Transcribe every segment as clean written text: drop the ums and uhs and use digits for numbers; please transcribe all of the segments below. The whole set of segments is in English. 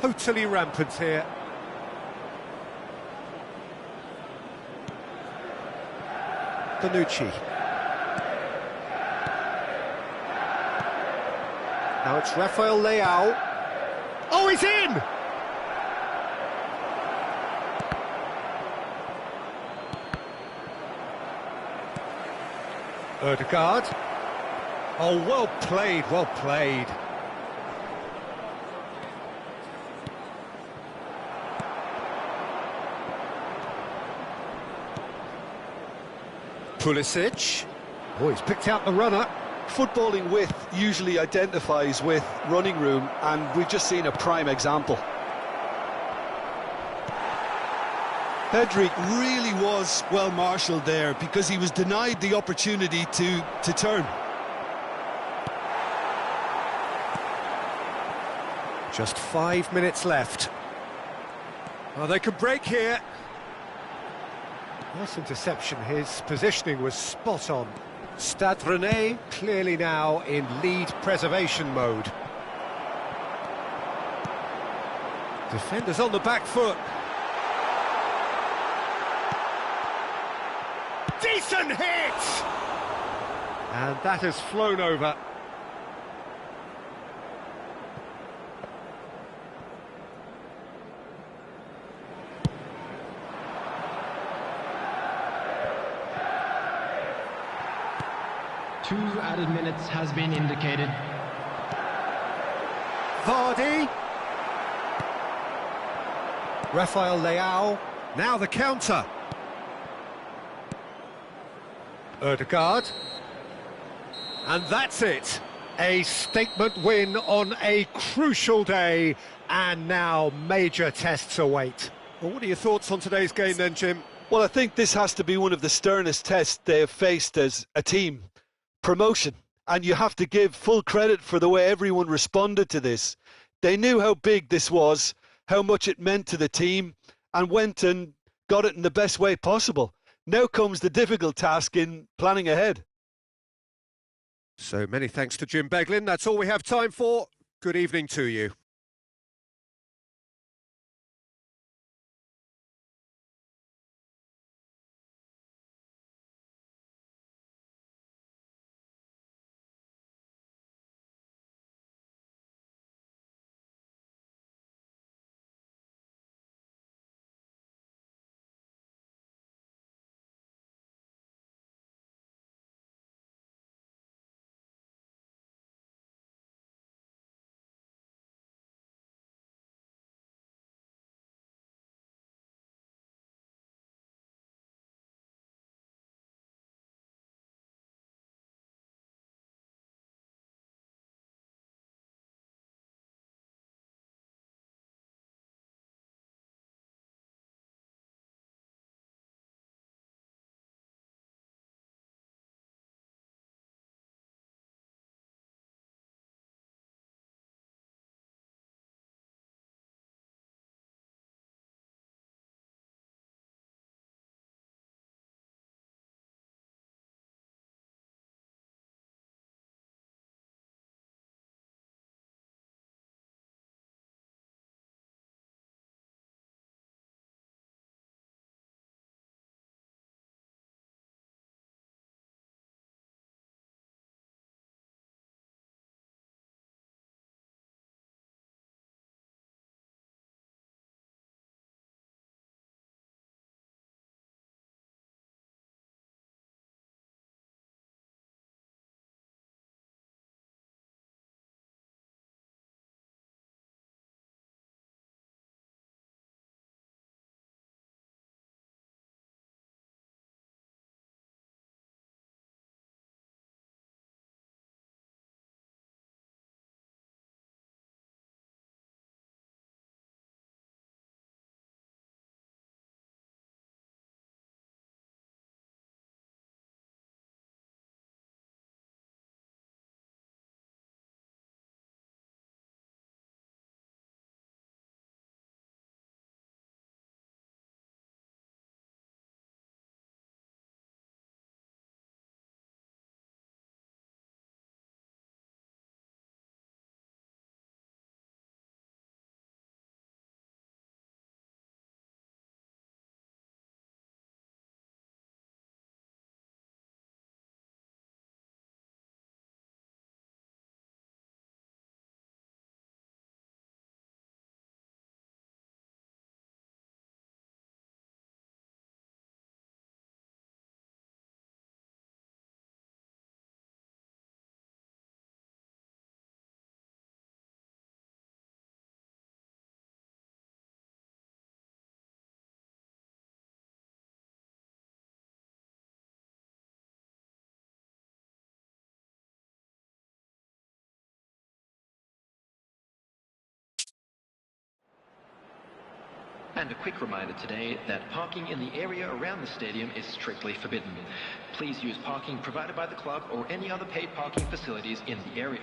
totally rampant here. Bonucci. Now it's Rafael Leao. Oh, he's in! Ødegaard. Oh, well played, well played. Pulisic. Oh, he's picked out the runner. Footballing width usually identifies with running room, and we've just seen a prime example. Pedri really was well marshalled there because he was denied the opportunity to turn. Just 5 minutes left. Oh, they could break here. Nice interception. His positioning was spot on. Stade Rennais clearly now in lead preservation mode. Defenders on the back foot. Decent hit! And that has flown over. Two added minutes has been indicated. Vardy. Rafael Leao. Now the counter. Ødegaard. And that's it. A statement win on a crucial day, and now major tests await. Well, what are your thoughts on today's game then, Jim? Well, I think this has to be one of the sternest tests they have faced as a team. Promotion. And you have to give full credit for the way everyone responded to this. They knew how big this was, how much it meant to the team, and went and got it in the best way possible. Now comes the difficult task in planning ahead. So many thanks to Jim Beglin. That's all we have time for. Good evening to you. And a quick reminder today that parking in the area around the stadium is strictly forbidden. Please use parking provided by the club or any other paid parking facilities in the area.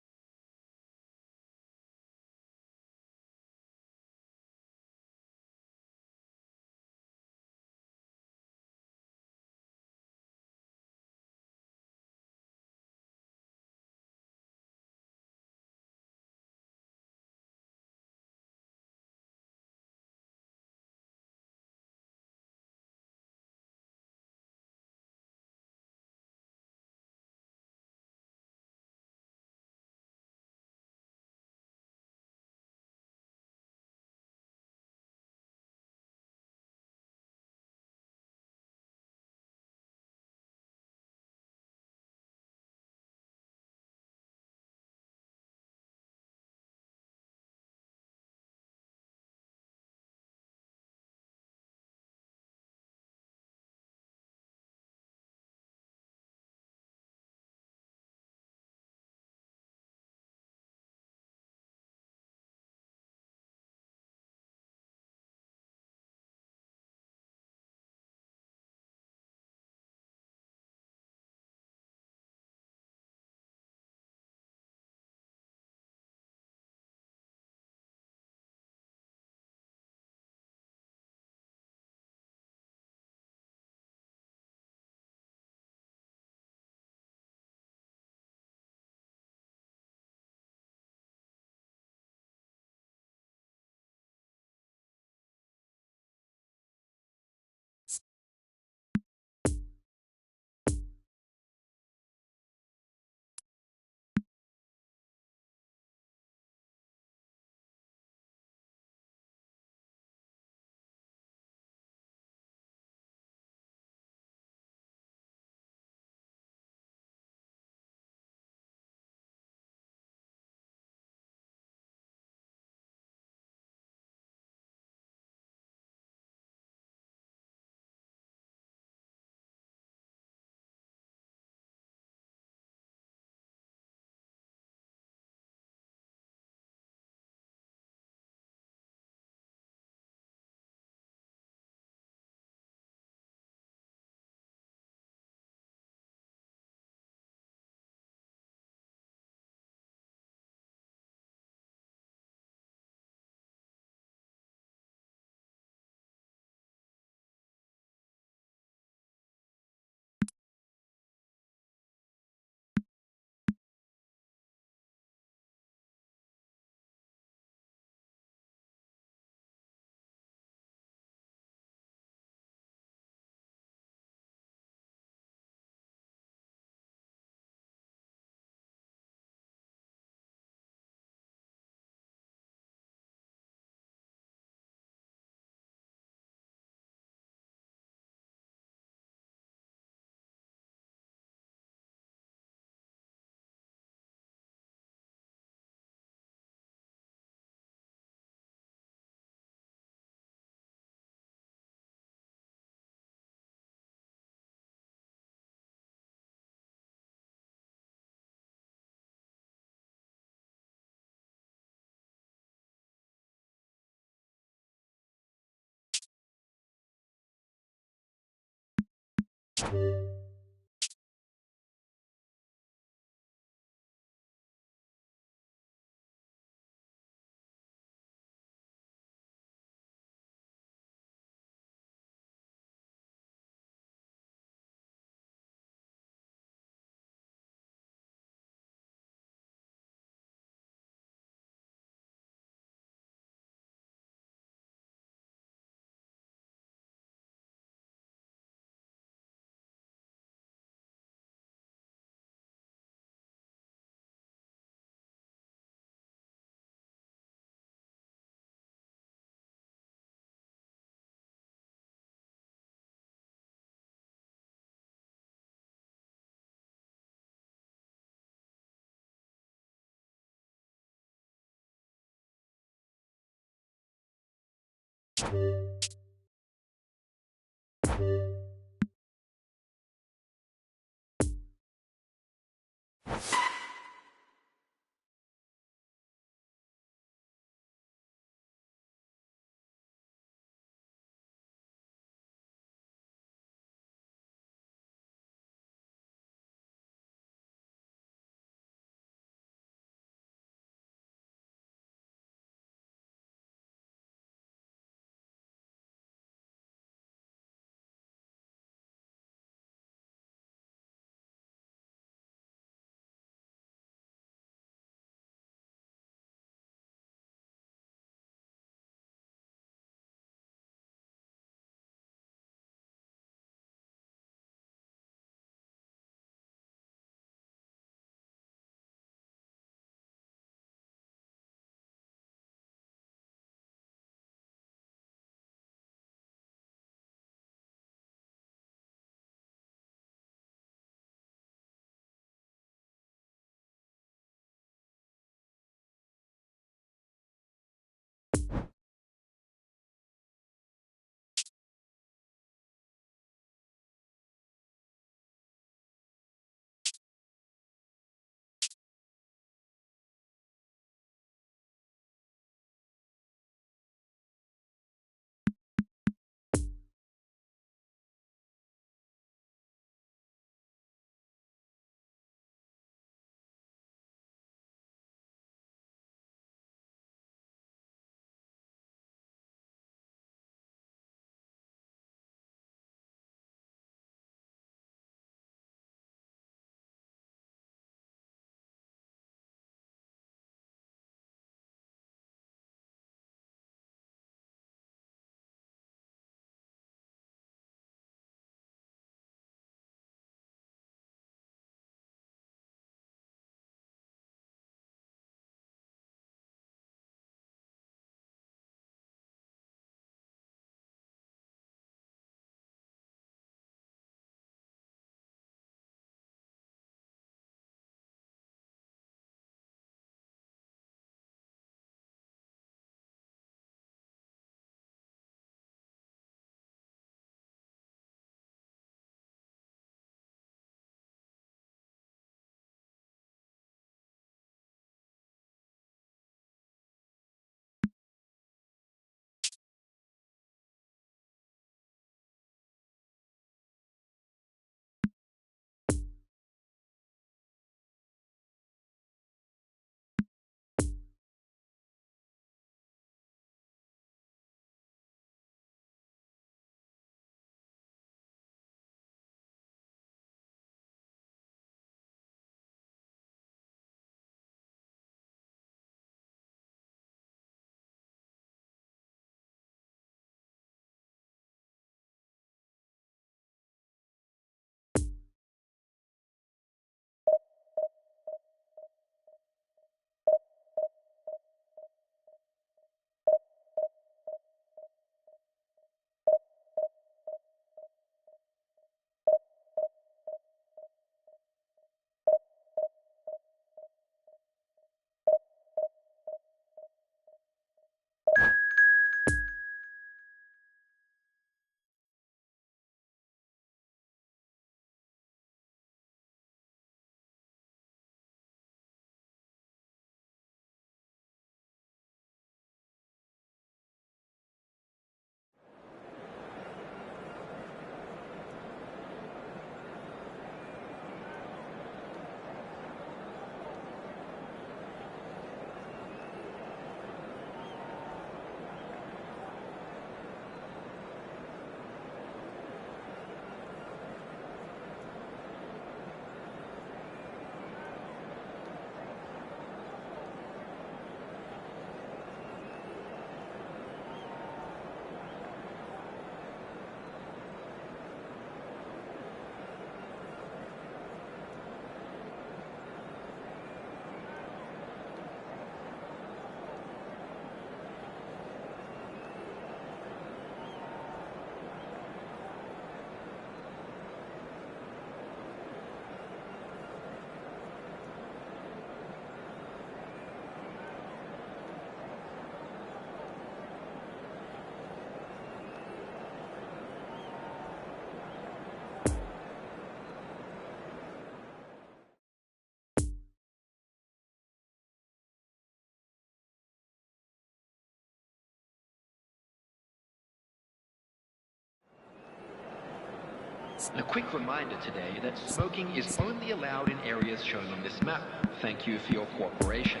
A quick reminder today that smoking is only allowed in areas shown on this map. Thank you for your cooperation.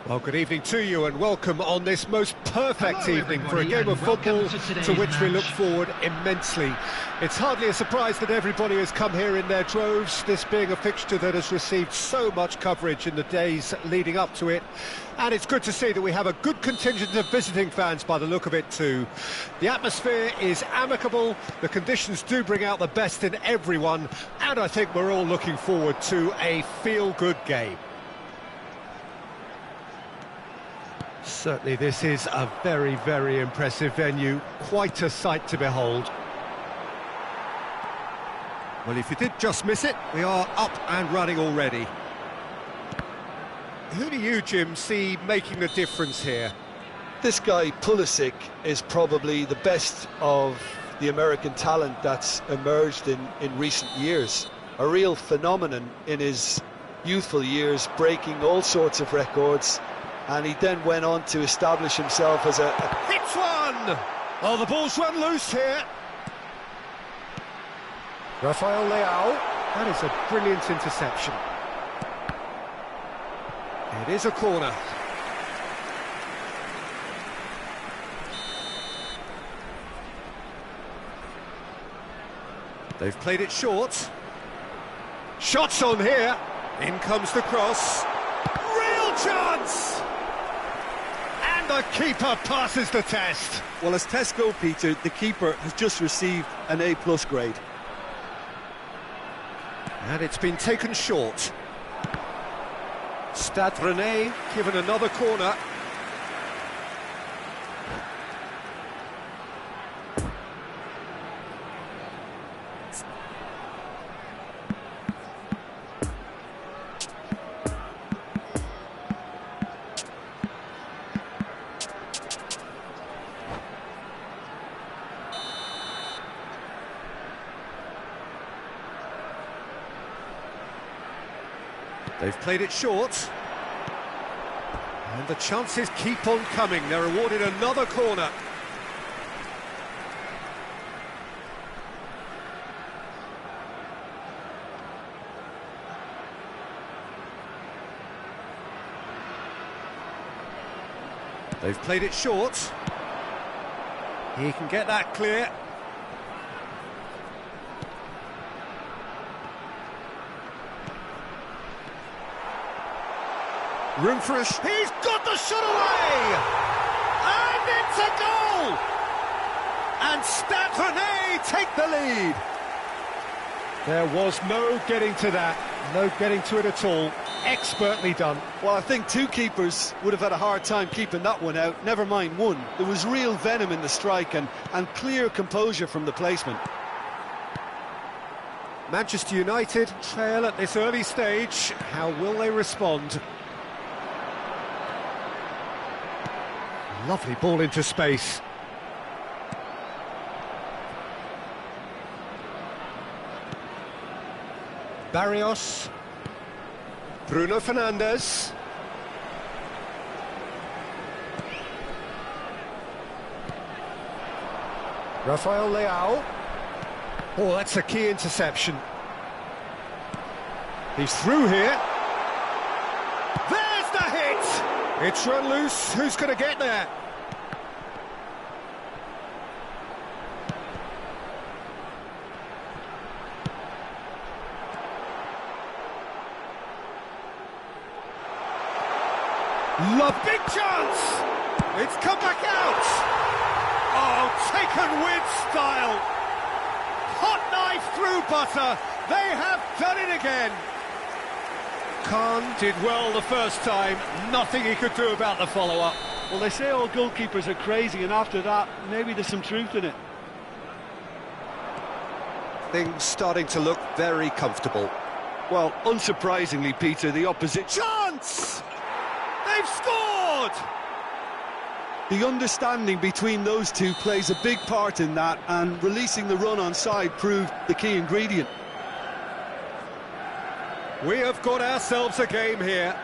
Well, good evening to you and welcome on this most perfect Hello, evening for a everybody, game of and welcome football to to today's which we look match. forward immensely. It's hardly a surprise that everybody has come here in their droves, this being a fixture that has received so much coverage in the days leading up to it. And it's good to see that we have a good contingent of visiting fans by the look of it too. The atmosphere is amicable, the conditions do bring out the best in everyone, and I think we're all looking forward to a feel-good game. Certainly this is a very, very impressive venue, quite a sight to behold. Well, if you did just miss it, we are up and running already. Who do you, Jim, see making the difference here? This guy, Pulisic, is probably the best of the American talent that's emerged in recent years. A real phenomenon in his youthful years, breaking all sorts of records. And he then went on to establish himself as a... Hits one! Oh, the ball's run loose here. Rafael Leao. That is a brilliant interception. It is a corner. They've played it short. Shots on here. In comes the cross. Real chance! And the keeper passes the test. Well, as tests go, Peter, the keeper has just received an A+ grade. And it's been taken short. Stade Rennais given another corner. They've played it short. And the chances keep on coming. They're awarded another corner. They've played it short. He can get that clear. Room for a... He's got the shot away! And it's a goal! And Stade Rennais take the lead. There was no getting to that. No getting to it at all. Expertly done. Well, I think two keepers would have had a hard time keeping that one out, never mind one. There was real venom in the strike and clear composure from the placement. Manchester United trail at this early stage. How will they respond? Lovely ball into space. Barrios. Bruno Fernandes. Rafael Leao. Oh, that's a key interception. He's through here. There's the hit! It's run loose. Who's going to get there? Love, big chance! It's come back out! Oh, taken with style! Hot knife through butter! They have done it again! Khan did well the first time, nothing he could do about the follow-up. Well, they say all goalkeepers are crazy, and after that, maybe there's some truth in it. Things starting to look very comfortable. Well, unsurprisingly, Peter, the opposition... Chance! They've scored! The understanding between those two plays a big part in that, and releasing the run on side proved the key ingredient. We have got ourselves a game here.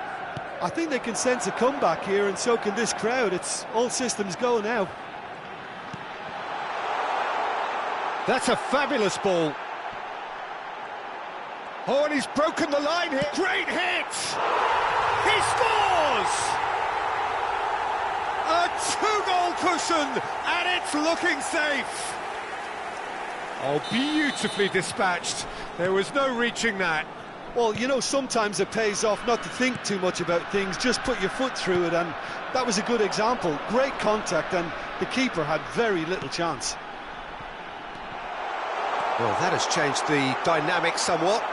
I think they can sense a comeback here, and so can this crowd. It's all systems go now. That's a fabulous ball. Oh, and he's broken the line here. Great hit! He scores! A two-goal cushion, and it's looking safe. Oh, beautifully dispatched. There was no reaching that. Well, you know, sometimes it pays off not to think too much about things, just put your foot through it, and that was a good example. Great contact, and the keeper had very little chance. Well, that has changed the dynamic somewhat.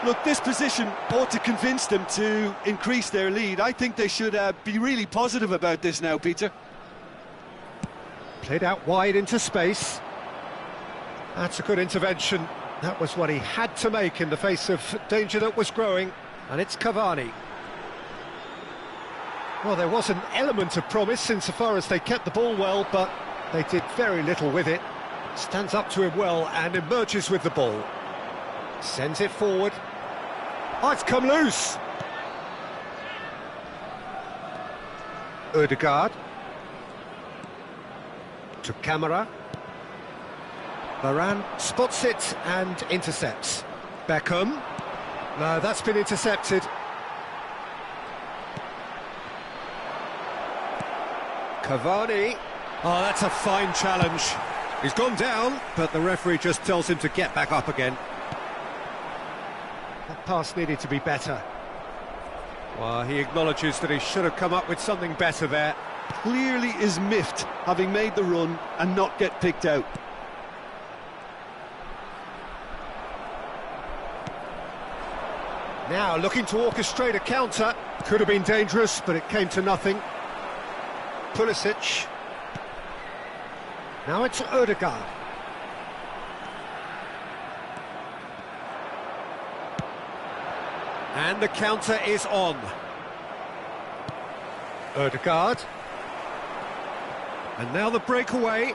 Look, this position ought to convince them to increase their lead. I think they should be really positive about this now, Peter. Played out wide into space. That's a good intervention. That was what he had to make in the face of danger that was growing. And it's Cavani. Well, there was an element of promise insofar as they kept the ball well, but they did very little with it. Stands up to him well and emerges with the ball. Sends it forward. Oh, it's come loose. Ødegaard. To Camara. Varane spots it and intercepts. Beckham. No, that's been intercepted. Cavani. Oh, that's a fine challenge. He's gone down, but the referee just tells him to get back up again. That pass needed to be better. Well, he acknowledges that he should have come up with something better there. Clearly is miffed, having made the run and not get picked out. Now looking to orchestrate a counter. Could have been dangerous, but it came to nothing. Pulisic. Now it's Ødegaard. And the counter is on. Ødegaard. And now the breakaway.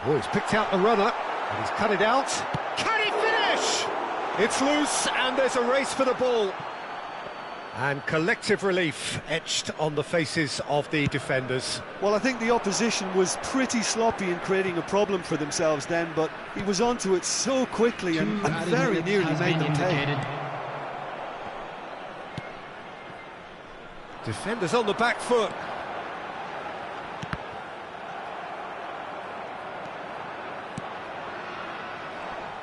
Oh, he's picked out the runner, and he's cut it out. Can he finish? It's loose, and there's a race for the ball. And collective relief etched on the faces of the defenders. Well, I think the opposition was pretty sloppy in creating a problem for themselves then, but he was onto it so quickly and very nearly made them pay. Defenders on the back foot.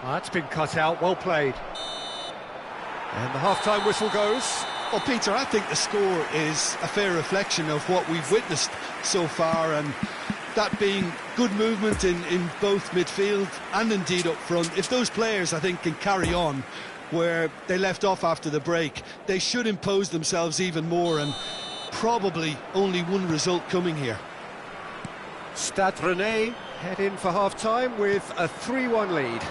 Well, that's been cut out, well played. And the half-time whistle goes. Well, Peter, I think the score is a fair reflection of what we've witnessed so far, and that being good movement in both midfield and indeed up front. If those players, I think, can carry on where they left off after the break, they should impose themselves even more, and probably only one result coming here. Stade Rennais head in for half-time with a 3-1 lead.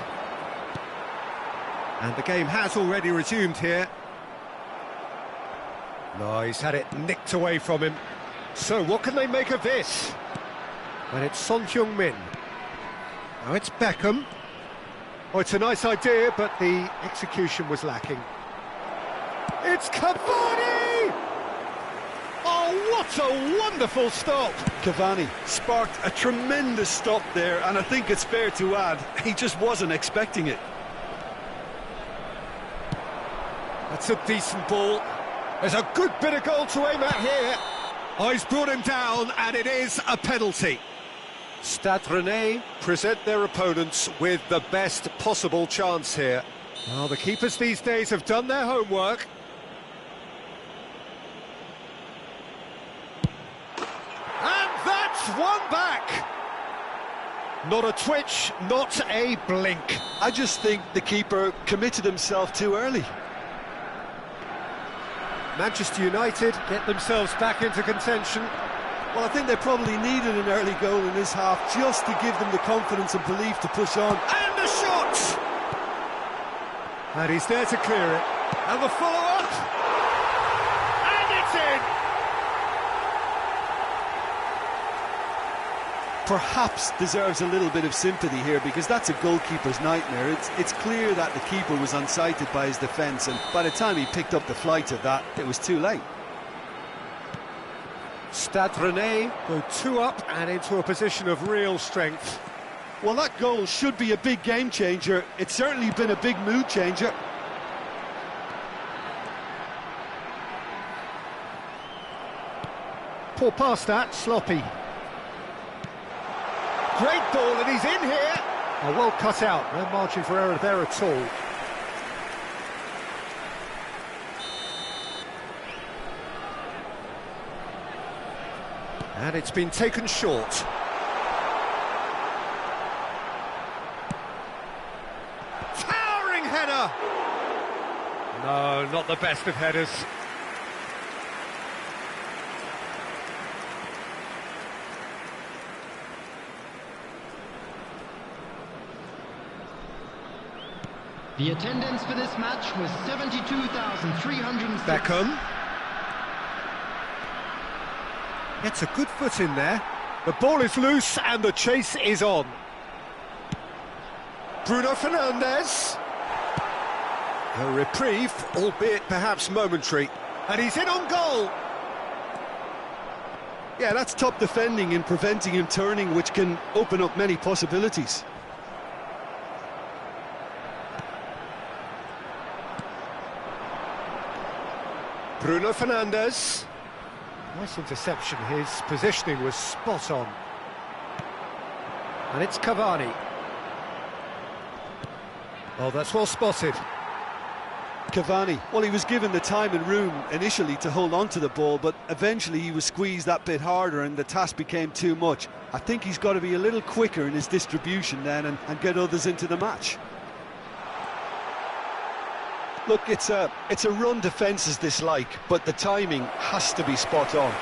And the game has already resumed here. No, he's had it nicked away from him. So what can they make of this? And it's Son Heung-min. Now it's Beckham. Oh, it's a nice idea, but the execution was lacking. It's Cavani! Oh, what a wonderful stop! Cavani sparked a tremendous stop there, and I think it's fair to add, he just wasn't expecting it. That's a decent ball. There's a good bit of goal to aim at here. Oh, he's brought him down, and it is a penalty. Stade Rennais present their opponents with the best possible chance here. Well, the keepers these days have done their homework. Not a twitch, not a blink. I just think the keeper committed himself too early. Manchester United get themselves back into contention. Well, I think they probably needed an early goal in this half just to give them the confidence and belief to push on. And the shot! And he's there to clear it. And the follow-up! And it's in! Perhaps deserves a little bit of sympathy here, because that's a goalkeeper's nightmare. It's clear that the keeper was unsighted by his defence, and by the time he picked up the flight of that, it was too late. Stade Rennais go 2 up and into a position of real strength. Well, that goal should be a big game changer. It's certainly been a big mood changer. Poor pass that, sloppy. Great ball, and he's in here. Oh, well cut out, no margin for error there at all. And it's been taken short. Towering header! No, not the best of headers. The attendance for this match was 72,306. Beckham. Gets a good foot in there. The ball is loose and the chase is on. Bruno Fernandes. A reprieve, albeit perhaps momentary. And he's in on goal. Yeah, that's top defending and preventing him turning, which can open up many possibilities. Bruno Fernandes. Nice interception, his positioning was spot on. And it's Cavani. Oh, that's well spotted. Cavani, well, he was given the time and room initially to hold on to the ball, but eventually he was squeezed that bit harder and the task became too much. I think he's got to be a little quicker in his distribution then and get others into the match. Look, it's a run defence's dislike, but the timing has to be spot on.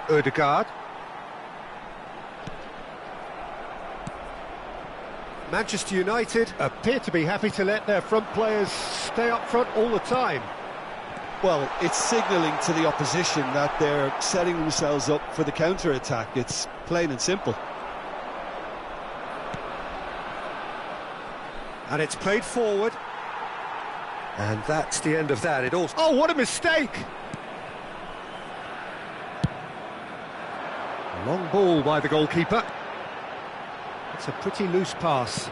Odegaard. Manchester United appear to be happy to let their front players stay up front all the time. Well, it's signalling to the opposition that they're setting themselves up for the counter-attack. It's plain and simple. And it's played forward. And that's the end of that. It all... Oh, what a mistake! A long ball by the goalkeeper. It's a pretty loose pass.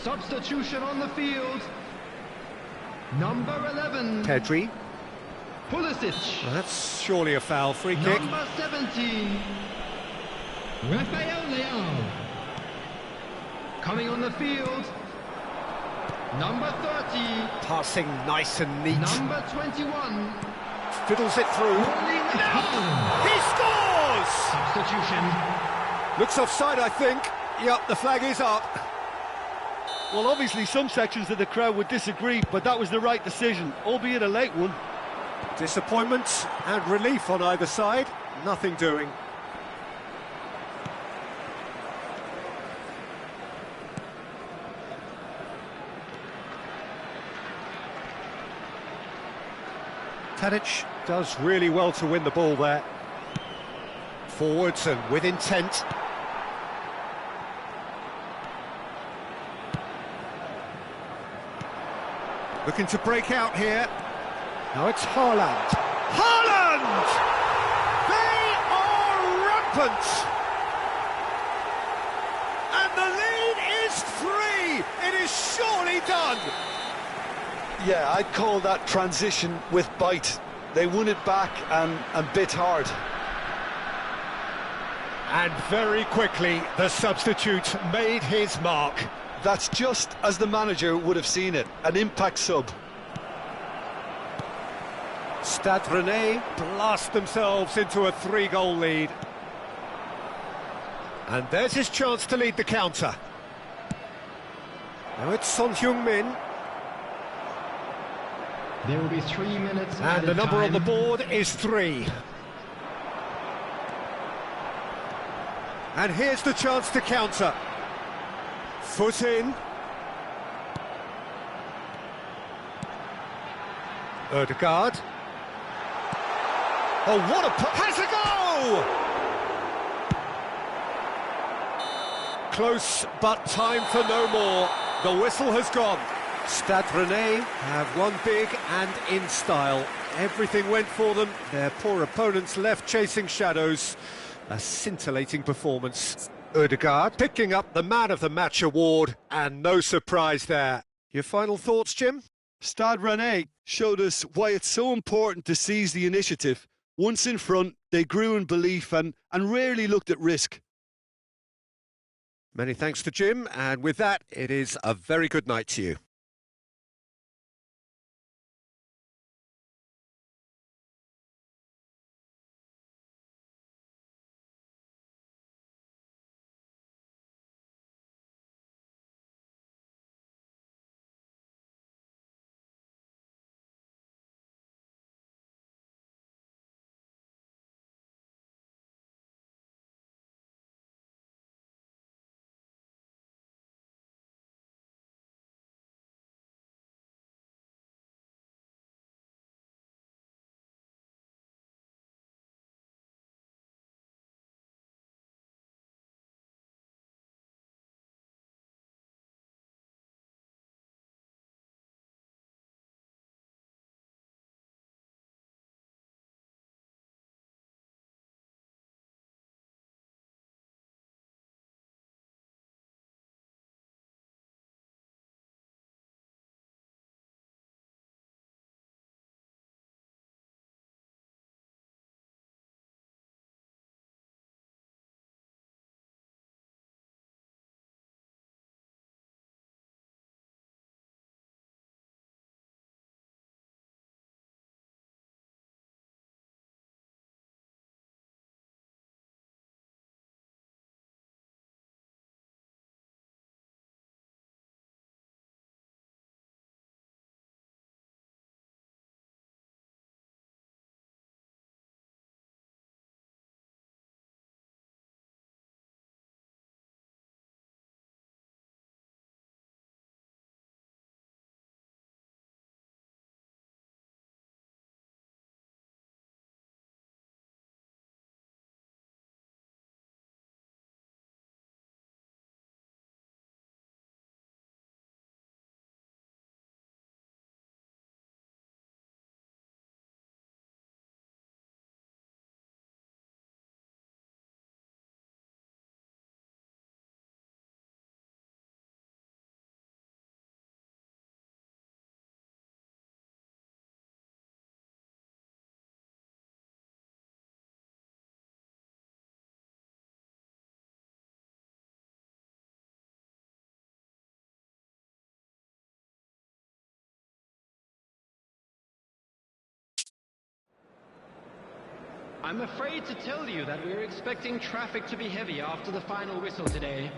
Substitution on the field. Number 11. Pedri. Pulisic. Well, that's surely a foul. Free kick. Number 17. Rafael Leao. Coming on the field. Number 30. Passing nice and neat. Number 21. Fiddles it through. He scores! Substitution. Looks offside, I think. Yep, the flag is up. Well, obviously some sections of the crowd would disagree, but that was the right decision, albeit a late one. Disappointment and relief on either side, nothing doing. Tadic does really well to win the ball there. Forwards and with intent. Looking to break out here. Now it's Haaland. Haaland! They are rampant! And the lead is 3! It is surely done! Yeah, I'd call that transition with bite. They won it back and bit hard. And very quickly, the substitute made his mark. That's just as the manager would have seen it, an impact sub. Stade Rennais blast themselves into a 3-goal lead. And there's his chance to lead the counter. Now it's Son Heung-min. There will be 3 minutes. And the number on the board is 3. And here's the chance to counter. Foot in. Ødegaard. Oh, what a... Has a go! Close, but time for no more. The whistle has gone. Stade Rennais have won big and in style. Everything went for them. Their poor opponents left chasing shadows. A scintillating performance. Ødegaard picking up the Man of the Match award, and no surprise there. Your final thoughts, Jim? Stade Rennais showed us why it's so important to seize the initiative. Once in front, they grew in belief and rarely looked at risk. Many thanks to Jim, and with that, it is a very good night to you. I'm afraid to tell you that we're expecting traffic to be heavy after the final whistle today.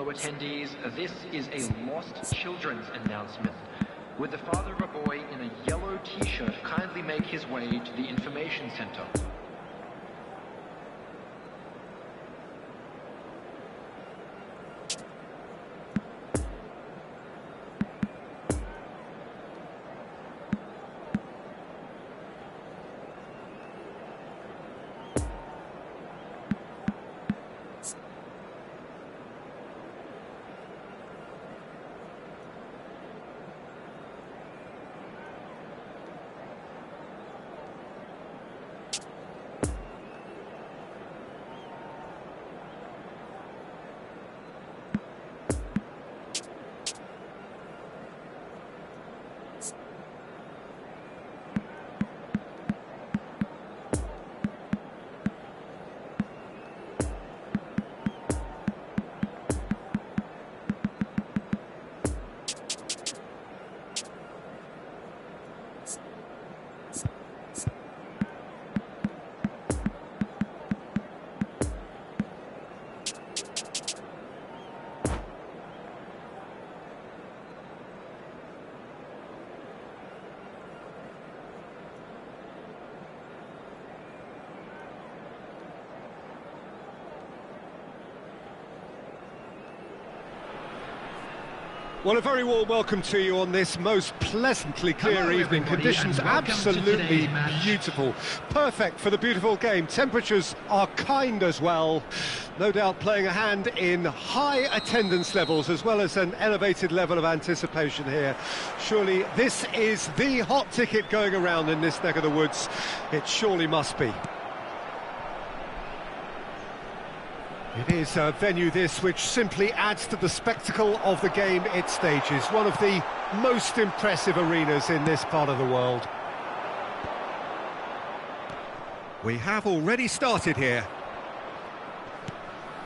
fellow attendees, this is a lost children's announcement. Would the father of a boy in a yellow t-shirt kindly make his way to the information center? Well, a very warm welcome to you on this most pleasantly clear Hello, evening. everybody, Conditions and welcome to absolutely today's match. beautiful. Perfect for the beautiful game. Temperatures are kind as well. No doubt playing a hand in high attendance levels as well as an elevated level of anticipation here. Surely this is the hot ticket going around in this neck of the woods. It surely must be. It is a venue this which simply adds to the spectacle of the game it stages. One of the most impressive arenas in this part of the world. We have already started here.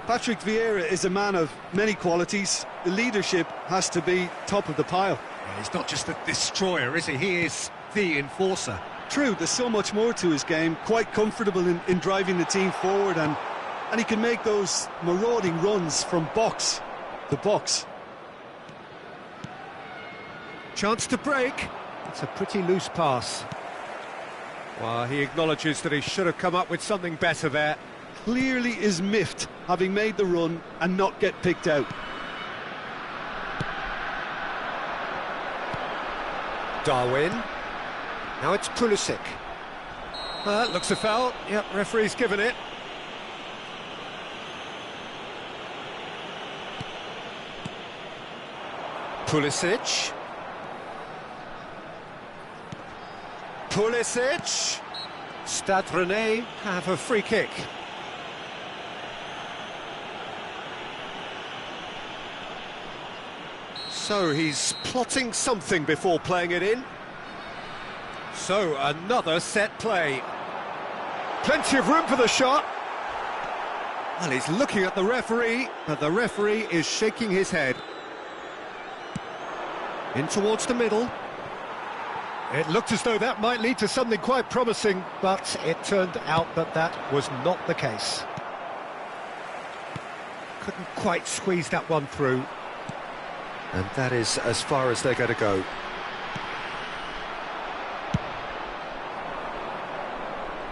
Patrick Vieira is a man of many qualities. The leadership has to be top of the pile. He's not just a destroyer, is he? He is the enforcer. True, there's so much more to his game. Quite comfortable in driving the team forward, and he can make those marauding runs from box to box. Chance to break. It's a pretty loose pass. Well, he acknowledges that he should have come up with something better there. Clearly is miffed, having made the run and not get picked out. Darwin. Now it's Pulisic. Looks a foul. Yep, referee's given it. Pulisic. Pulisic. Stade Rennais have a free kick. So he's plotting something before playing it in. So another set play. Plenty of room for the shot. Well, he's looking at the referee, but the referee is shaking his head. In towards the middle. It looked as though that might lead to something quite promising, but it turned out that that was not the case. Couldn't quite squeeze that one through. And that is as far as they're going to go.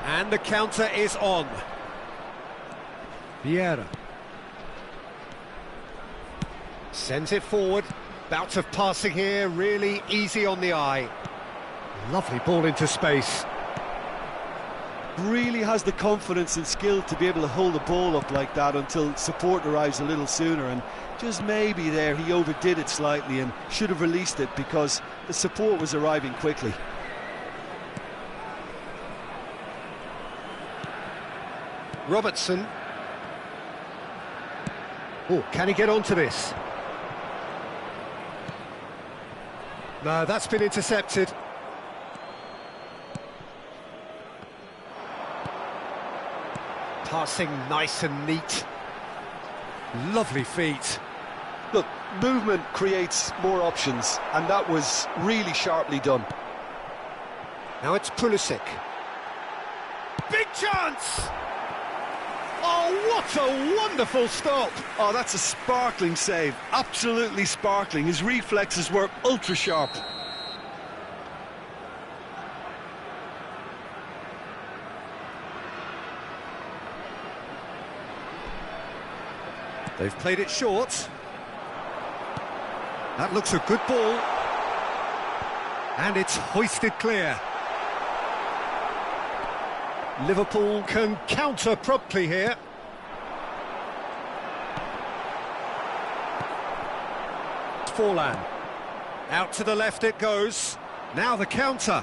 And the counter is on. Vieira. Sends it forward. Bout of passing here, really easy on the eye. Lovely ball into space. Really has the confidence and skill to be able to hold the ball up like that until support arrives a little sooner, and just maybe there he overdid it slightly and should have released it because the support was arriving quickly. Robertson. Oh, can he get onto this? No, that's been intercepted. Passing nice and neat. Lovely feet. Look, movement creates more options, and that was really sharply done. Now it's Pulisic. Big chance! Oh, what a wonderful stop! Oh, that's a sparkling save. Absolutely sparkling. His reflexes were ultra sharp. They've played it short. That looks a good ball. And it's hoisted clear. Liverpool can counter promptly here. Forlan. Out to the left it goes. Now the counter.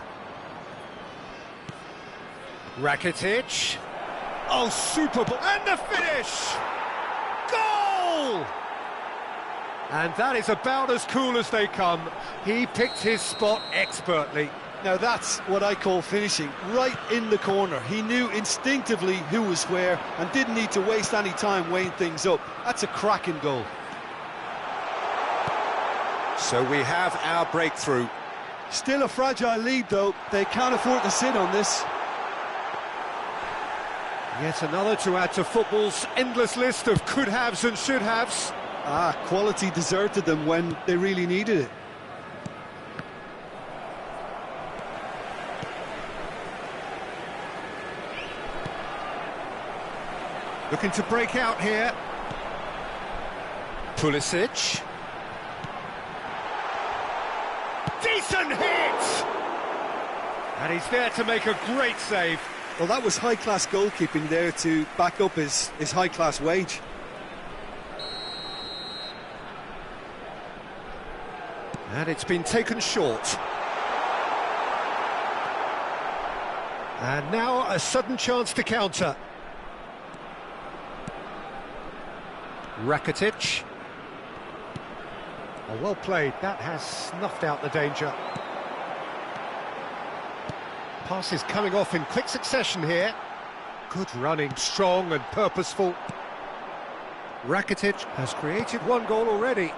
Rakitic. Oh, super ball. And the finish! Goal! And that is about as cool as they come. He picked his spot expertly. Now that's what I call finishing, right in the corner. He knew instinctively who was where and didn't need to waste any time weighing things up. That's a cracking goal. So we have our breakthrough. Still a fragile lead though, they can't afford to sit on this. Yet another to add to football's endless list of could-haves and should-haves. Quality deserted them when they really needed it. Looking to break out here. Pulisic. Decent hit! And he's there to make a great save. Well, that was high-class goalkeeping there to back up his high-class wage. And it's been taken short. And now a sudden chance to counter. Rakitic. Oh, well played. That has snuffed out the danger. Pass is coming off in quick succession here. Good running, strong and purposeful. Rakitic has created one goal already.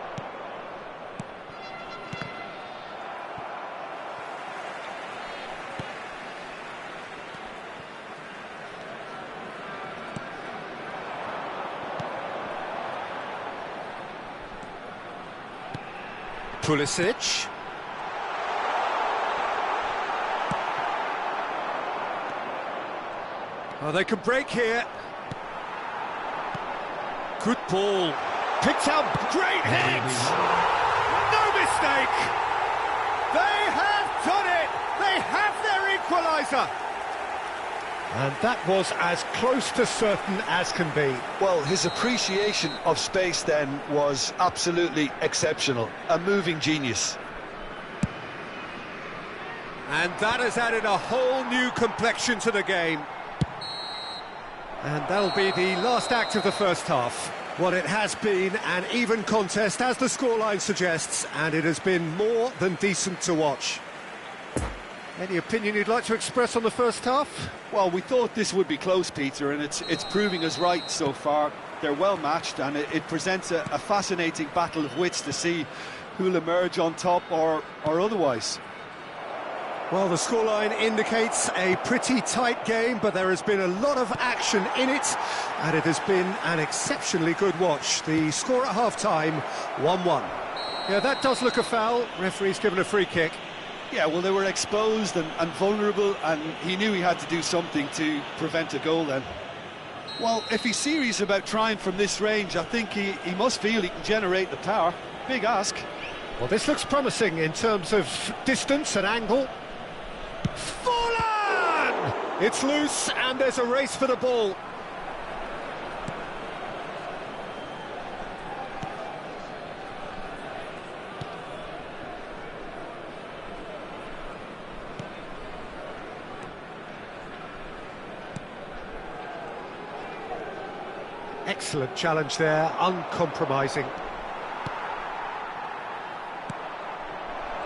Pulisic. Oh, they could break here. Good ball. Picked out, great hit! No mistake! They have done it! They have their equaliser! And that was as close to certain as can be. Well, his appreciation of space then was absolutely exceptional. A moving genius. And that has added a whole new complexion to the game. And that'll be the last act of the first half. Well, it has been an even contest, as the scoreline suggests, and it has been more than decent to watch. Any opinion you'd like to express on the first half? Well, we thought this would be close, Peter, and it's proving us right so far. They're well matched, and it presents a fascinating battle of wits to see who'll emerge on top or otherwise. Well, the scoreline indicates a pretty tight game, but there has been a lot of action in it, and it has been an exceptionally good watch. The score at half-time, 1-1. Yeah, that does look a foul. Referee's given a free kick. Yeah, well, they were exposed and vulnerable, and he knew he had to do something to prevent a goal then. Well, if he's serious about trying from this range, I think he must feel he can generate the power. Big ask. Well, this looks promising in terms of distance and angle. Forlan! It's loose, and there's a race for the ball. Excellent challenge there, uncompromising.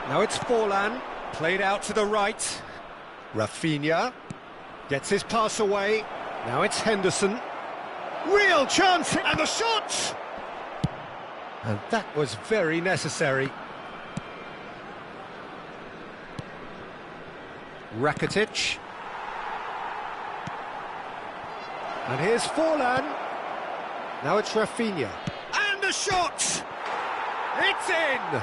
Now it's Forlan, played out to the right. Rafinha gets his pass away. Now it's Henderson. Real chance, and the shot! And that was very necessary. And here's Forlan. Now it's Rafinha. And the shot! It's in!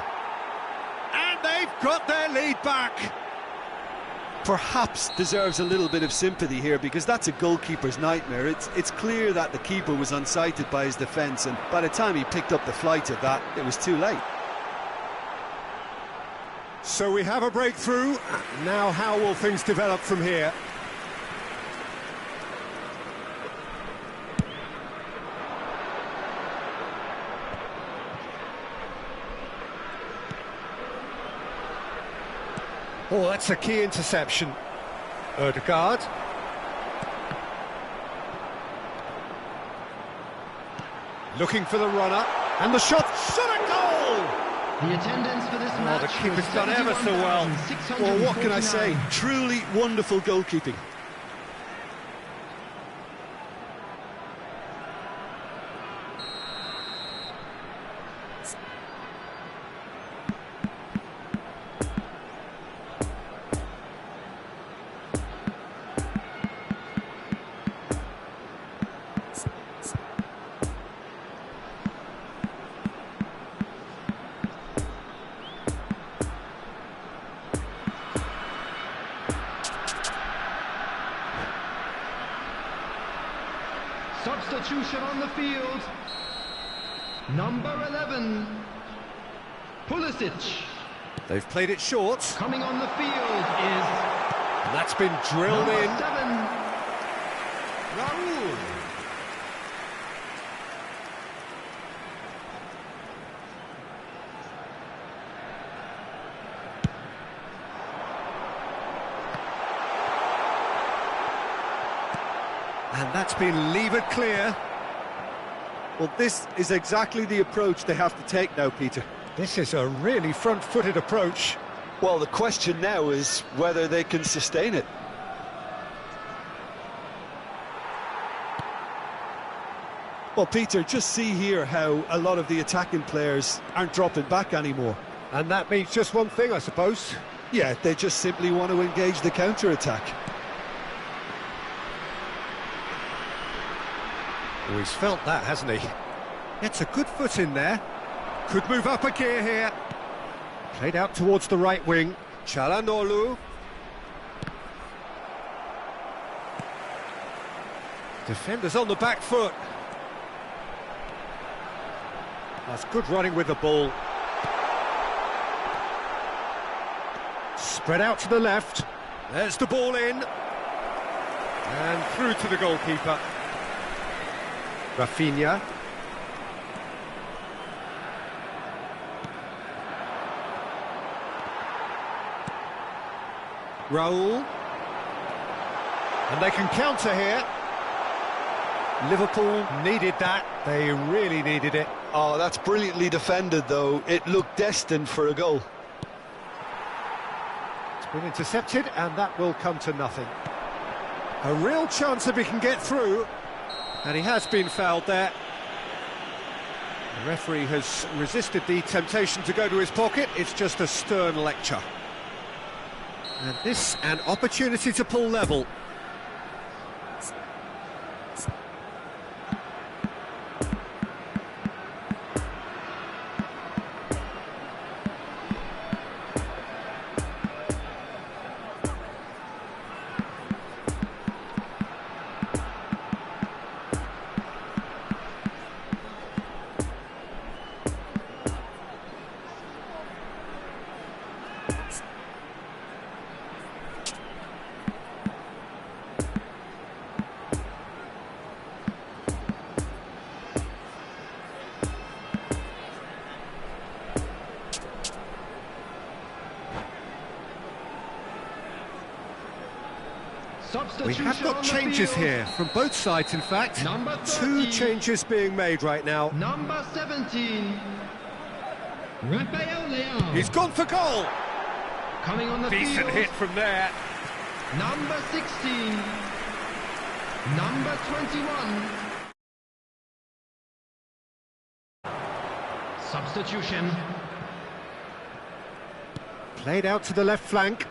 And they've got their lead back. Perhaps deserves a little bit of sympathy here, because that's a goalkeeper's nightmare. It's clear that the keeper was unsighted by his defence, and by the time he picked up the flight of that, it was too late. So we have a breakthrough. Now how will things develop from here? Oh, that's a key interception. Ødegaard. Looking for the runner. And the shot. Shot a goal! The attendance for this match. The keeper's done ever so well. Well, what can I say? Truly wonderful goalkeeping. Substitution on the field. Number 11, Pulisic. They've played it short. Coming on the field is... And that's been drilled number in. 7, Raul. And that's been levered clear. Well, this is exactly the approach they have to take now, Peter. This is a really front-footed approach. Well, the question now is whether they can sustain it. Well, Peter, just see here how a lot of the attacking players aren't dropping back anymore. And that means just one thing, I suppose. Yeah, they just simply want to engage the counter-attack. Oh, he's felt that, hasn't he? Gets a good foot in there. Could move up a gear here. Played out towards the right wing. Çalhanoğlu. Defenders on the back foot. That's good running with the ball. Spread out to the left. There's the ball in. And through to the goalkeeper. Rafinha. Raul. And they can counter here. Liverpool needed that. They really needed it. Oh, that's brilliantly defended, though. It looked destined for a goal. It's been intercepted, and that will come to nothing. A real chance if he can get through. And he has been fouled there. The referee has resisted the temptation to go to his pocket. It's just a stern lecture. And this, an opportunity to pull level. We have got changes here, from both sides in fact. Number 2 changes being made right now. Number 17, Rafael Leão. He's gone for goal! Coming on the Decent field. hit from there. Number 16, number 21. Substitution. Played out to the left flank.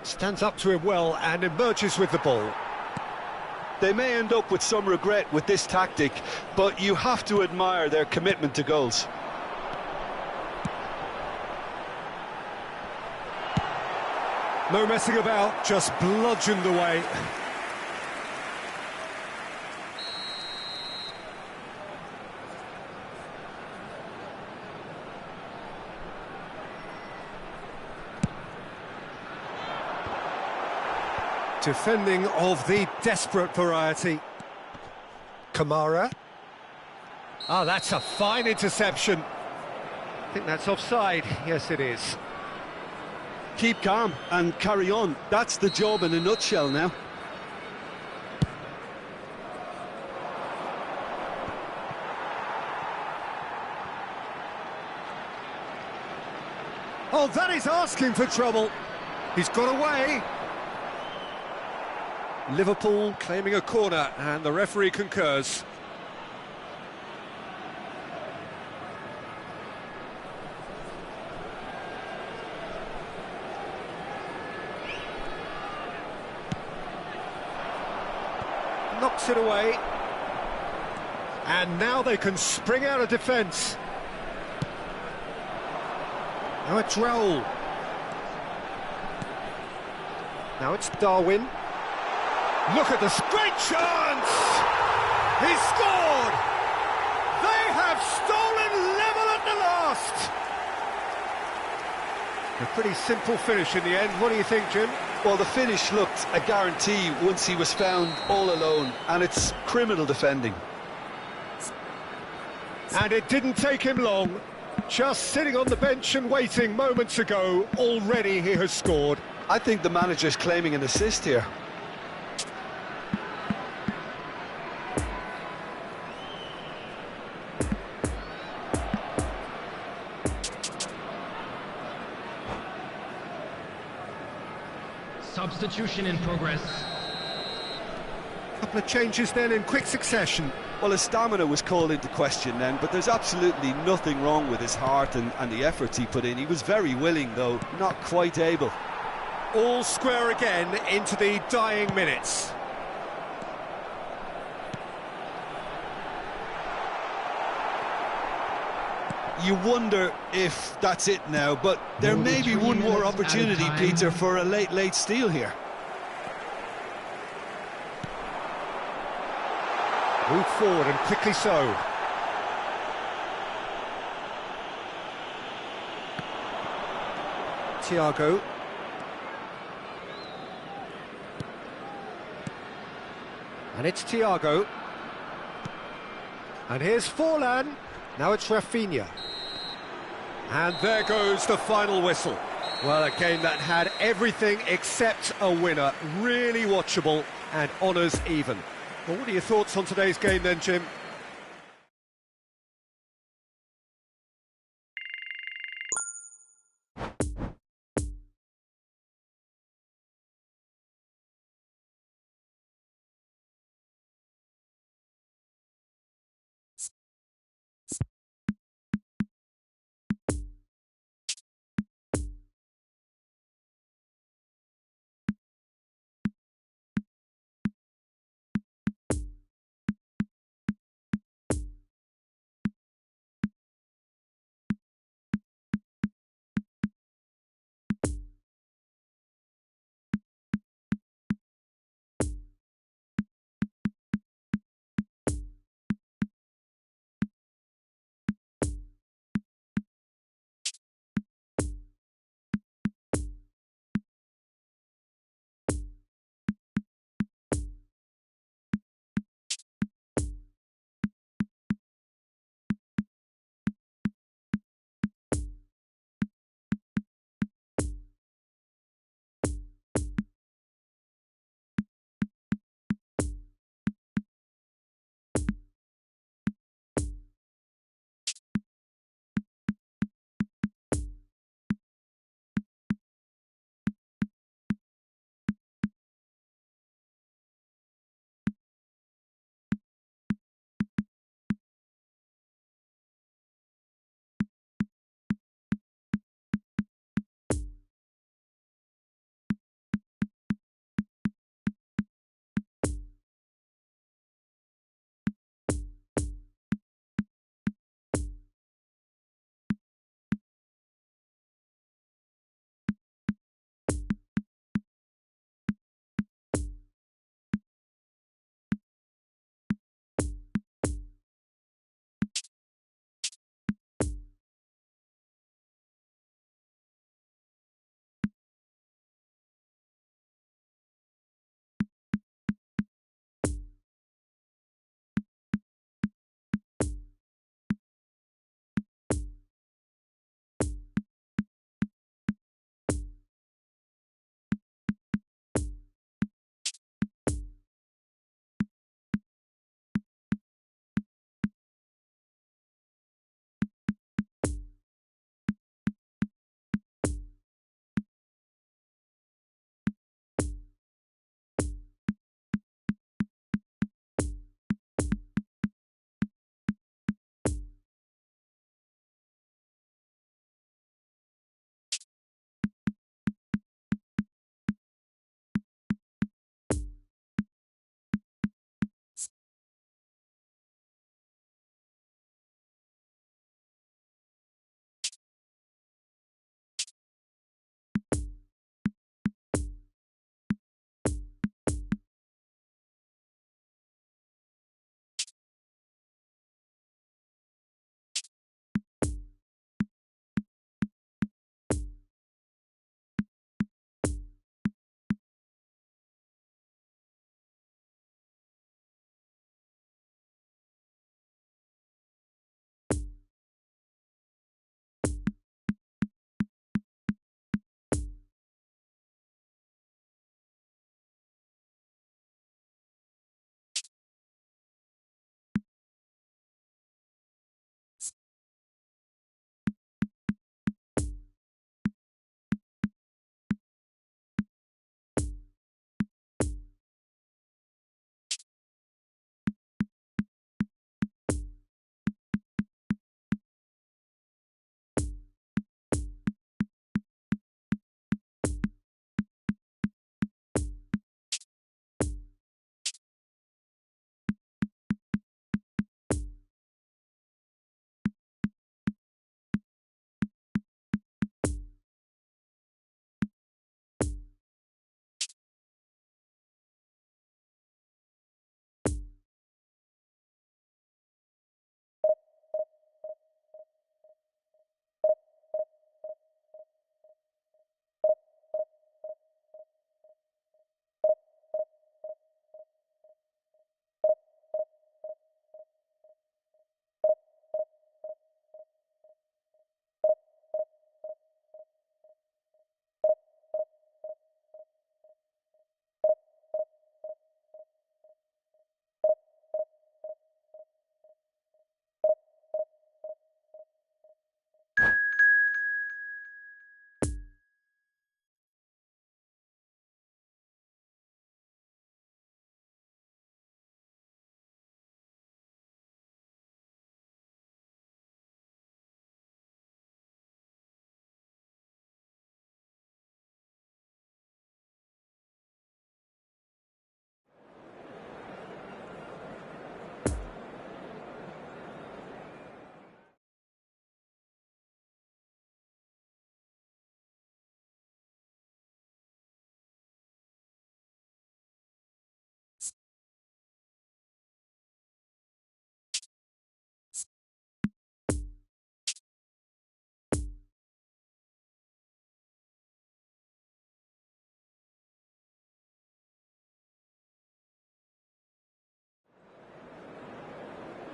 Stands up to him well and emerges with the ball. They may end up with some regret with this tactic, but you have to admire their commitment to goals. No messing about, just bludgeoned away. Defending of the desperate variety. Kamara. Ah, that's a fine interception. I think that's offside. Yes, it is. Keep calm and carry on. That's the job in a nutshell now. Oh, that is asking for trouble. He's got away. Liverpool claiming a corner, and the referee concurs. Knocks it away. And now they can spring out of defence. Now it's Raul. Now it's Darwin. Look at this great chance! He's scored! They have stolen level at the last! A pretty simple finish in the end. What do you think, Jim? Well, the finish looked a guarantee once he was found all alone, and it's criminal defending. And it didn't take him long. Just sitting on the bench and waiting moments ago, already he has scored. I think the manager's claiming an assist here. Substitution in progress. Couple of changes then in quick succession. Well, his stamina was called into question then, but there's absolutely nothing wrong with his heart and the efforts he put in. He was very willing, though not quite able. All square again into the dying minutes. You wonder if that's it now, but there may be one more opportunity, Peter, for a late steal here. Move forward, and quickly so. Thiago. And it's Thiago. And here's Forlan. Now it's Rafinha. And there goes the final whistle. Well, a game that had everything except a winner. Really watchable and honours even. Well, what are your thoughts on today's game then, Jim?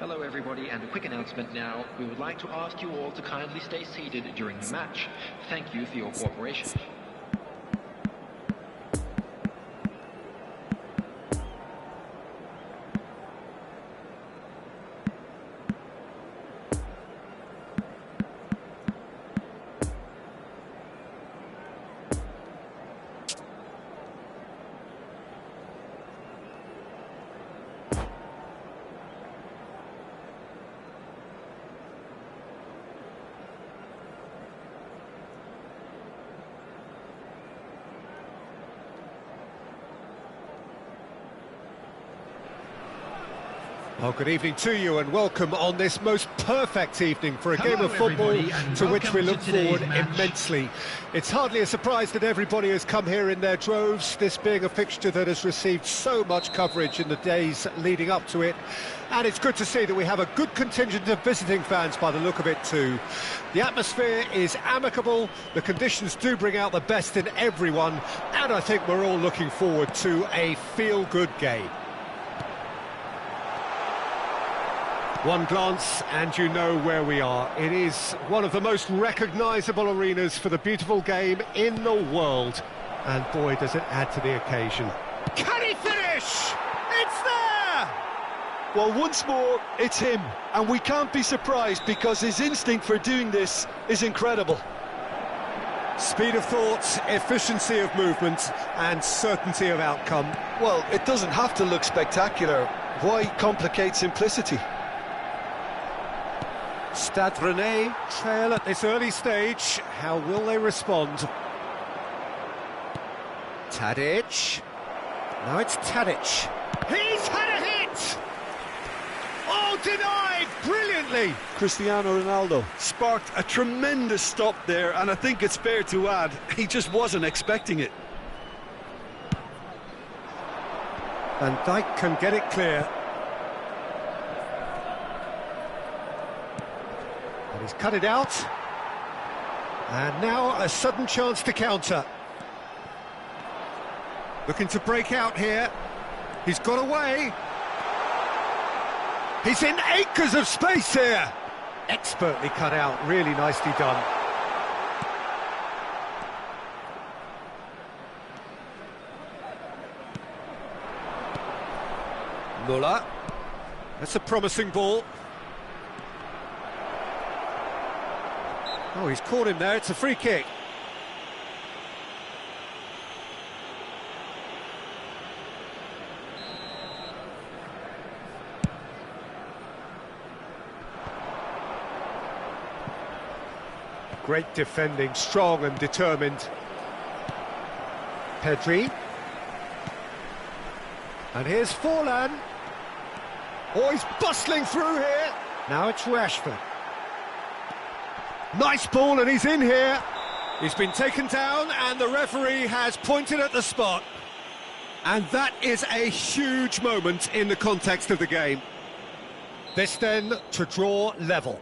Hello everybody, and a quick announcement now. We would like to ask you all to kindly stay seated during the match. Thank you for your cooperation. Well, good evening to you and welcome on this most perfect evening for a game of football to which we look forward immensely. It's hardly a surprise that everybody has come here in their droves, this being a fixture that has received so much coverage in the days leading up to it. And it's good to see that we have a good contingent of visiting fans by the look of it too. The atmosphere is amicable, the conditions do bring out the best in everyone, and I think we're all looking forward to a feel-good game. One glance and you know where we are. It is one of the most recognisable arenas for the beautiful game in the world. And boy, does it add to the occasion. Can he finish? It's there! Well, once more, it's him. And we can't be surprised because his instinct for doing this is incredible. Speed of thought, efficiency of movement and certainty of outcome. Well, it doesn't have to look spectacular. Why complicate simplicity? Stade Rennais trail at this early stage. How will they respond? Tadic. Now it's Tadic. He's had a hit! Oh, denied brilliantly! Cristiano Ronaldo Sparked a tremendous stop there, and I think it's fair to add, he just wasn't expecting it. Van Dijk can get it clear. And he's cut it out. And now a sudden chance to counter. Looking to break out here. He's got away. He's in acres of space here. Expertly cut out, really nicely done. Muller. That's a promising ball. Oh, he's caught him there, it's a free kick. Great defending, strong and determined. Pedri. And here's Forlan. Oh, he's bustling through here. Now it's Rashford. Nice ball and he's in here. He's been taken down and the referee has pointed at the spot. And that is a huge moment in the context of the game. This then to draw level.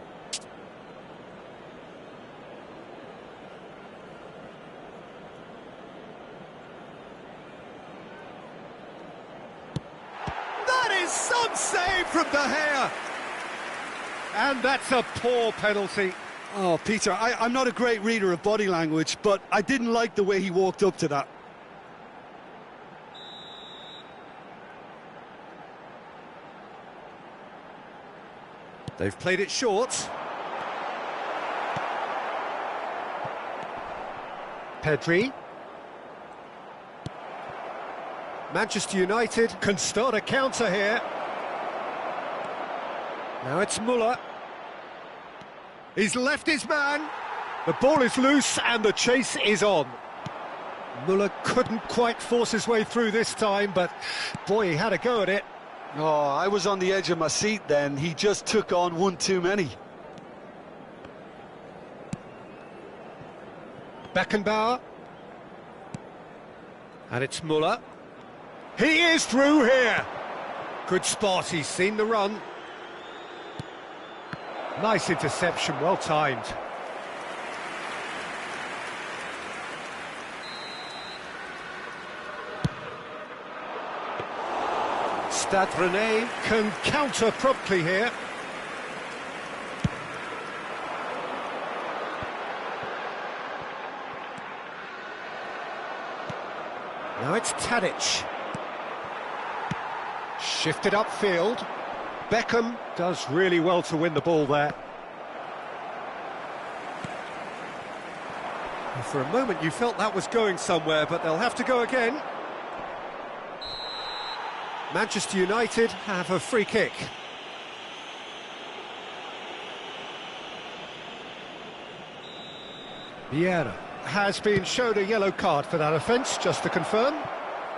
That is some save from De Gea. And that's a poor penalty. Oh, Peter, I'm not a great reader of body language, but I didn't like the way he walked up to that. They've played it short. Pedri. Manchester United can start a counter here. Now it's Muller. He's left his man. The ball is loose and the chase is on. Muller couldn't quite force his way through this time, but boy, he had a go at it. Oh, I was on the edge of my seat then. He just took on one too many. Beckenbauer. And it's Muller. He is through here. Good spot, he's seen the run. Nice interception, well timed. Stade Rennais can counter promptly here. Now it's Tadic. Shifted upfield. Beckham does really well to win the ball there. For a moment you felt that was going somewhere, but they'll have to go again. Manchester United have a free kick. Vieira has been shown a yellow card for that offence, just to confirm.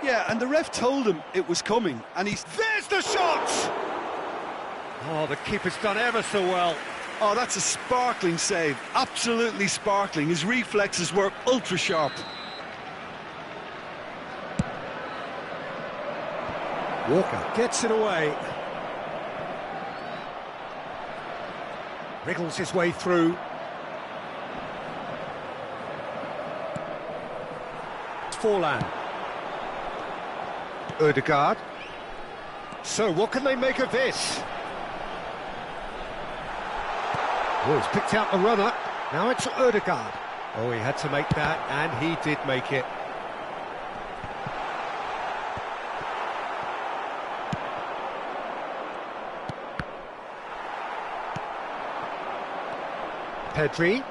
Yeah, and the ref told him it was coming, and he's... There's the shot! Oh, the keeper's done ever so well. Oh, that's a sparkling save, absolutely sparkling. His reflexes were ultra sharp. Walker gets it away. Wriggles his way through. Forlan. Ødegaard. So what can they make of this? Oh, he's picked out the runner. Now it's Ødegaard. Oh, he had to make that, and he did make it. Pedri.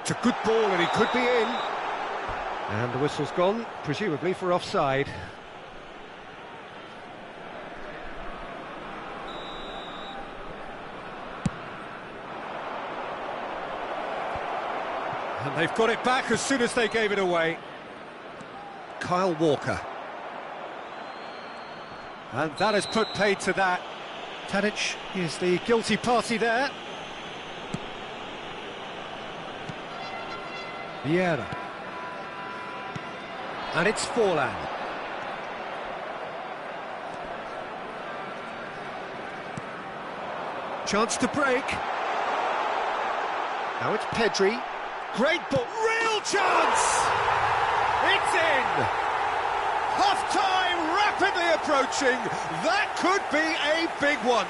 It's a good ball, and he could be in. And the whistle's gone, presumably for offside. And they've got it back as soon as they gave it away. Kyle Walker. And that has put paid to that. Tadic is the guilty party there. Vieira. And it's Forlan. Chance to break. Now it's Pedri. Great ball. Real chance! It's in! Half-time rapidly approaching. That could be a big one.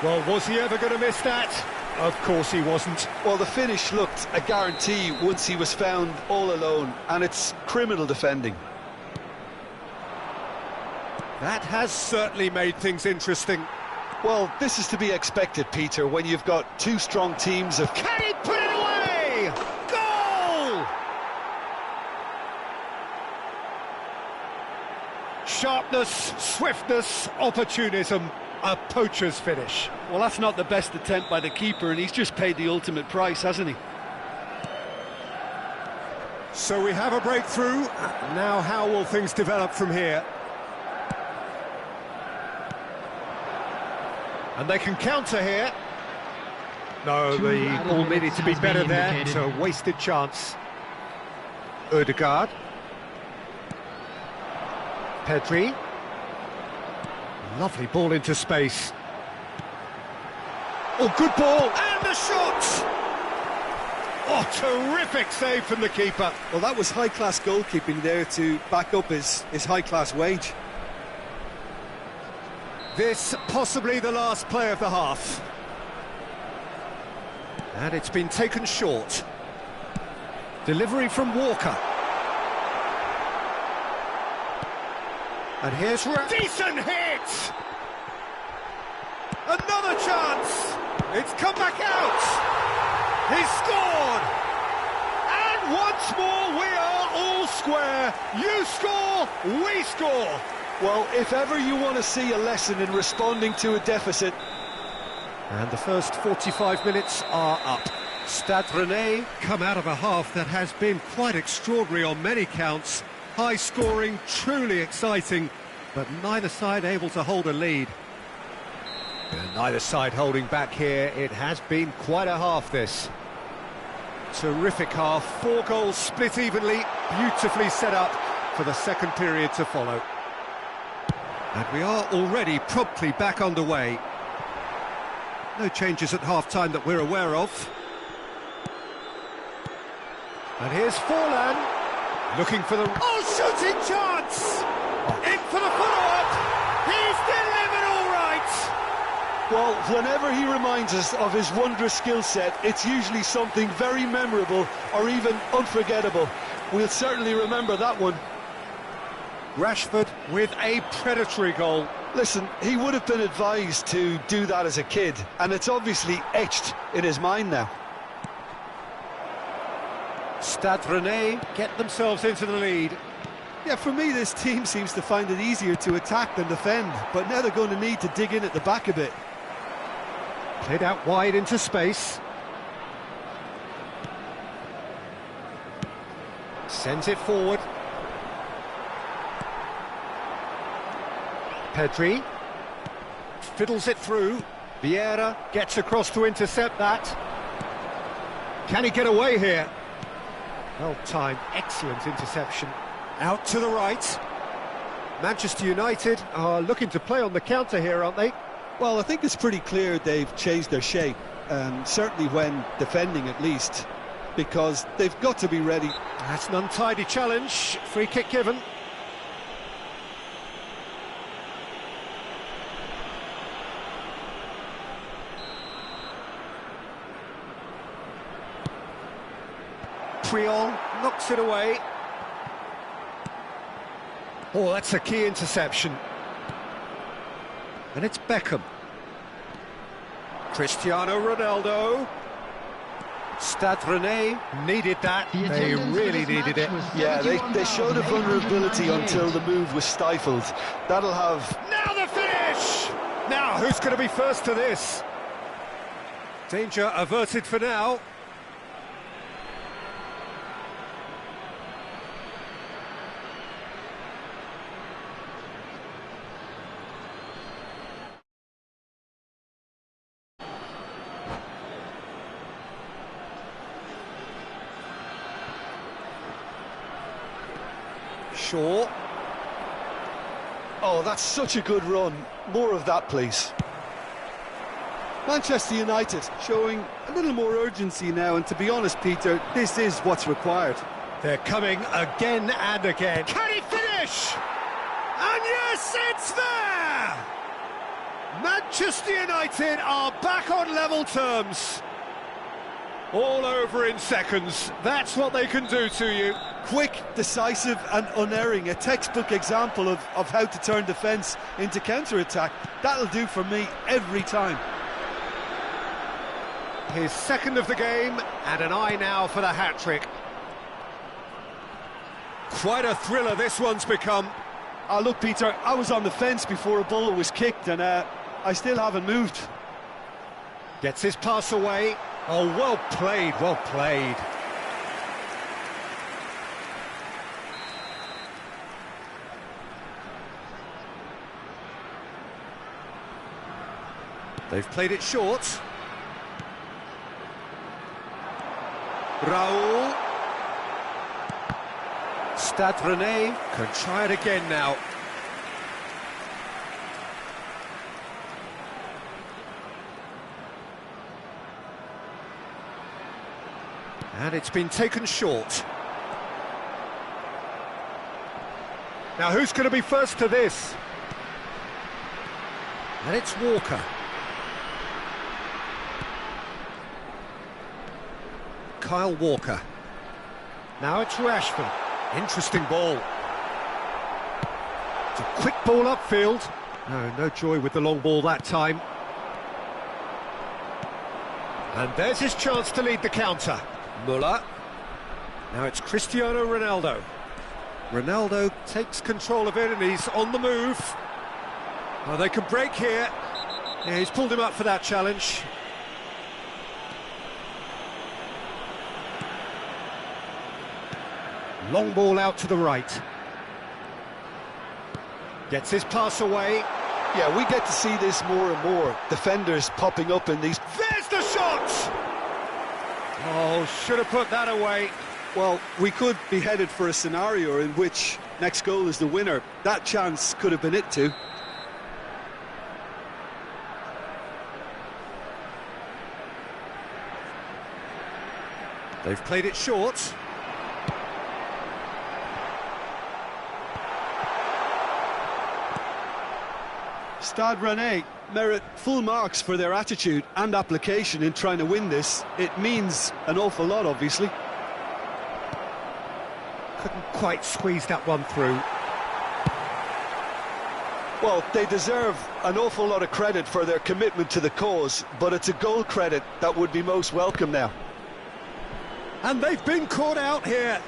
Well, was he ever going to miss that? Of course he wasn't. Well, the finish looked a guarantee once he was found all alone, and it's criminal defending. That has certainly made things interesting. Well, this is to be expected, Peter, when you've got two strong teams of... Can he put it away? Goal! Sharpness, swiftness, opportunism. A poacher's finish. Well, that's not the best attempt by the keeper, and he's just paid the ultimate price, hasn't he? So we have a breakthrough. Now how will things develop from here? And they can counter here. No, the ball needed to be better there. It's a wasted chance. Ødegaard. Pedri. Lovely ball into space. Oh, good ball! And the shot! Oh, terrific save from the keeper. Well, that was high-class goalkeeping there to back up his high-class wage. This possibly the last play of the half. And it's been taken short. Delivery from Walker. And here's... Decent hit! Another chance! It's come back out! He's scored! And once more we are all square. You score, we score. Well, if ever you want to see a lesson in responding to a deficit... And the first 45 minutes are up. Stade Rennais come out of a half that has been quite extraordinary on many counts. High scoring, truly exciting, but neither side able to hold a lead. And neither side holding back here. It has been quite a half, this. Terrific half, 4 goals split evenly, beautifully set up for the second period to follow. And we are already promptly back underway. No changes at half-time that we're aware of. And here's Forlan, looking for the... Oh, shooting chance! In for the follow-up! He's delivered all right! Well, whenever he reminds us of his wondrous skill set, it's usually something very memorable or even unforgettable. We'll certainly remember that one. Rashford with a predatory goal. Listen, he would have been advised to do that as a kid, and it's obviously etched in his mind now. Stade Rennais get themselves into the lead. Yeah, for me, this team seems to find it easier to attack than defend, but now they're going to need to dig in at the back a bit. Played out wide into space. Sends it forward. Pedri fiddles it through. Vieira gets across to intercept that. Can he get away here? Well timed, excellent interception. Out to the right. Manchester United are looking to play on the counter here, aren't they? Well, I think it's pretty clear they've changed their shape, certainly when defending at least, because they've got to be ready. That's an untidy challenge. Free kick given. Triol knocks it away. Oh, that's a key interception. And it's Beckham. Cristiano Ronaldo. Stade Rennais needed that. They really needed it. Yeah, they showed a vulnerability until the move was stifled. That'll have... Now the finish! Now, who's going to be first to this? Danger averted for now. Shaw. Oh, that's such a good run. More of that, please. Manchester United showing a little more urgency now, and to be honest, Peter, this is what's required. They're coming again and again. Can he finish? And yes, it's there! Manchester United are back on level terms. All over in seconds. That's what they can do to you. Quick, decisive and unerring. A textbook example of how to turn defence into counter-attack. That'll do for me every time. His second of the game, and an eye now for the hat-trick. Quite a thriller this one's become. Look, Peter, I was on the fence before a ball was kicked, and I still haven't moved. Gets his pass away. Oh, well played, well played. They've played it short. Raul. Stade Rennais can try it again now. And it's been taken short. Now who's going to be first to this? And it's Walker. Kyle Walker. Now it's Rashford. Interesting ball. It's a quick ball upfield. No joy with the long ball that time. And there's his chance to lead the counter. Muller. Now it's Cristiano Ronaldo. Ronaldo takes control of it and he's on the move. Oh, they can break here. Yeah, he's pulled him up for that challenge. Long ball out to the right. Gets his pass away. Yeah, we get to see this more and more. Defenders popping up in these... There's the shot! Oh, should have put that away. Well, we could be headed for a scenario in which next goal is the winner. That chance could have been it too. They've played it short. Stade Rennais merit full marks for their attitude and application in trying to win this. It means an awful lot, obviously. Couldn't quite squeeze that one through. Well, they deserve an awful lot of credit for their commitment to the cause, but it's a goal credit that would be most welcome now. And they've been caught out here.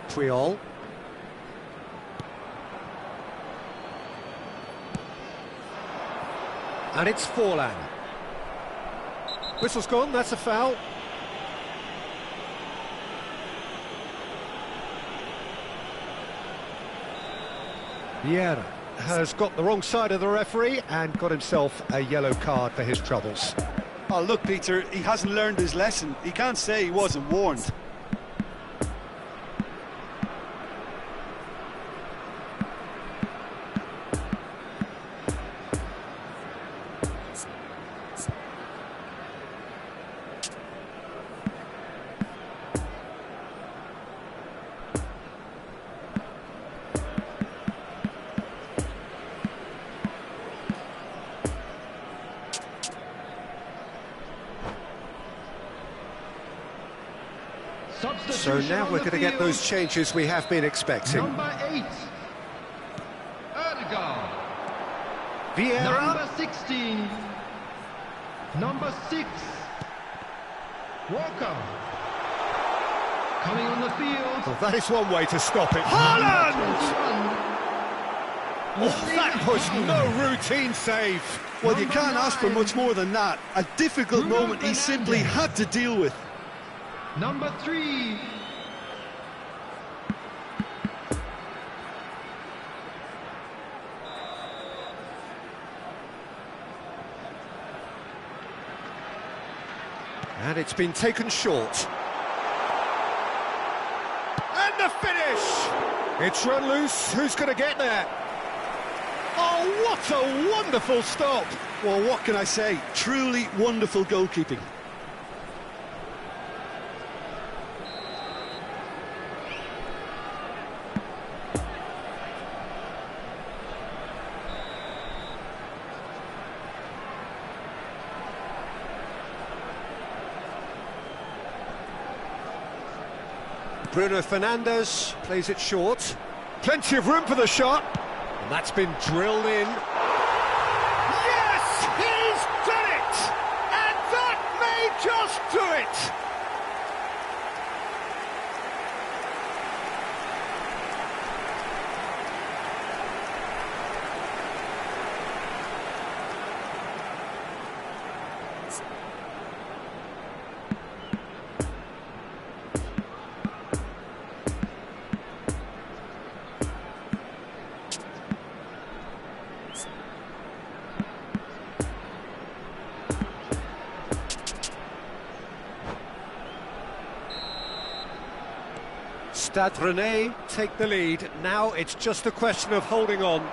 Puyol. And it's Forlan. Whistle's gone, that's a foul. Vieira has got the wrong side of the referee and got himself a yellow card for his troubles. Oh, look, Peter, he hasn't learned his lesson. He can't say he wasn't warned. So now we're going to get those changes we have been expecting. Number 8, Erdegaard. Vieira. Number 16, number 6, Walker. Coming on the field. Well, that is one way to stop it. Haaland! Oh, that was no routine save. Well, you can't ask for much more than that. A difficult moment he simply had to deal with. Number 3. And it's been taken short. And the finish! It's run loose. Who's going to get there? Oh, what a wonderful stop! Well, what can I say? Truly wonderful goalkeeping. Bruno Fernandes plays it short. Plenty of room for the shot. And that's been drilled in. Yes! He's done it! And that may just do it! Stade Rennais take the lead. Now it's just a question of holding on.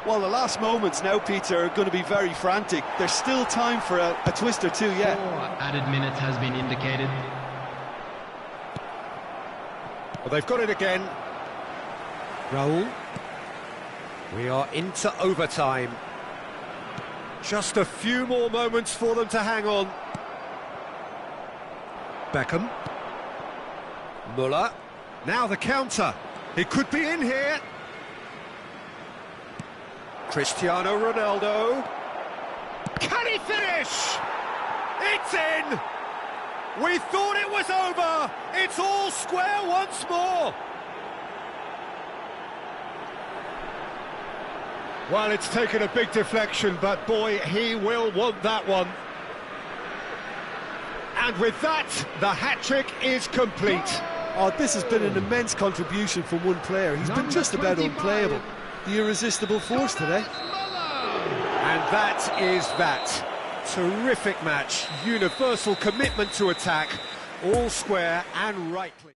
Well, the last moments now, Peter, are going to be very frantic. There's still time for a twist or two yet. 4 added minutes has been indicated. Well, they've got it again. Raul. We are into overtime. Just a few more moments for them to hang on. Beckham. Muller. Now the counter. It could be in here. Cristiano Ronaldo. Can he finish? It's in! We thought it was over. It's all square once more. Well, it's taken a big deflection, but boy, he will want that one. And with that, the hat-trick is complete. Oh, this has been an immense contribution from one player. He's been just about unplayable. The irresistible force today. And that is that. Terrific match. Universal commitment to attack. All square and rightly.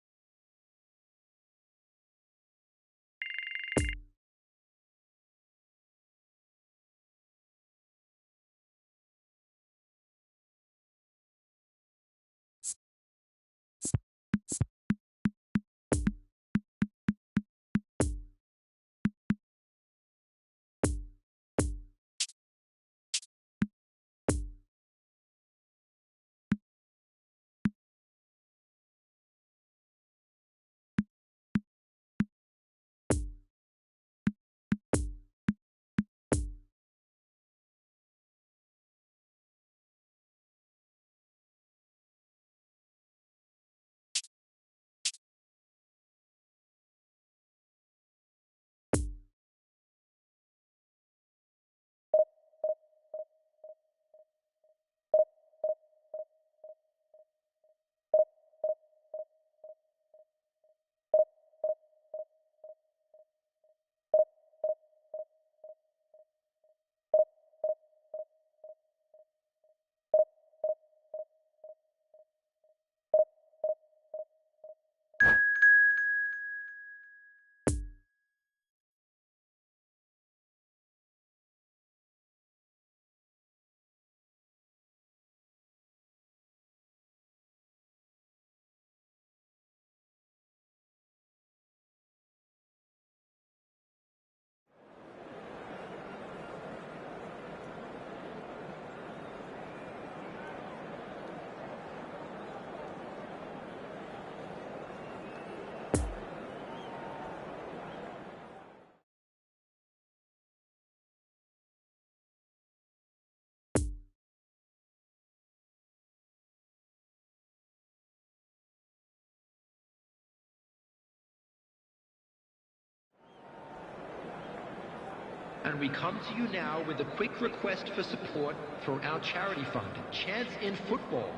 And we come to you now with a quick request for support for our charity fund, Chance in Football.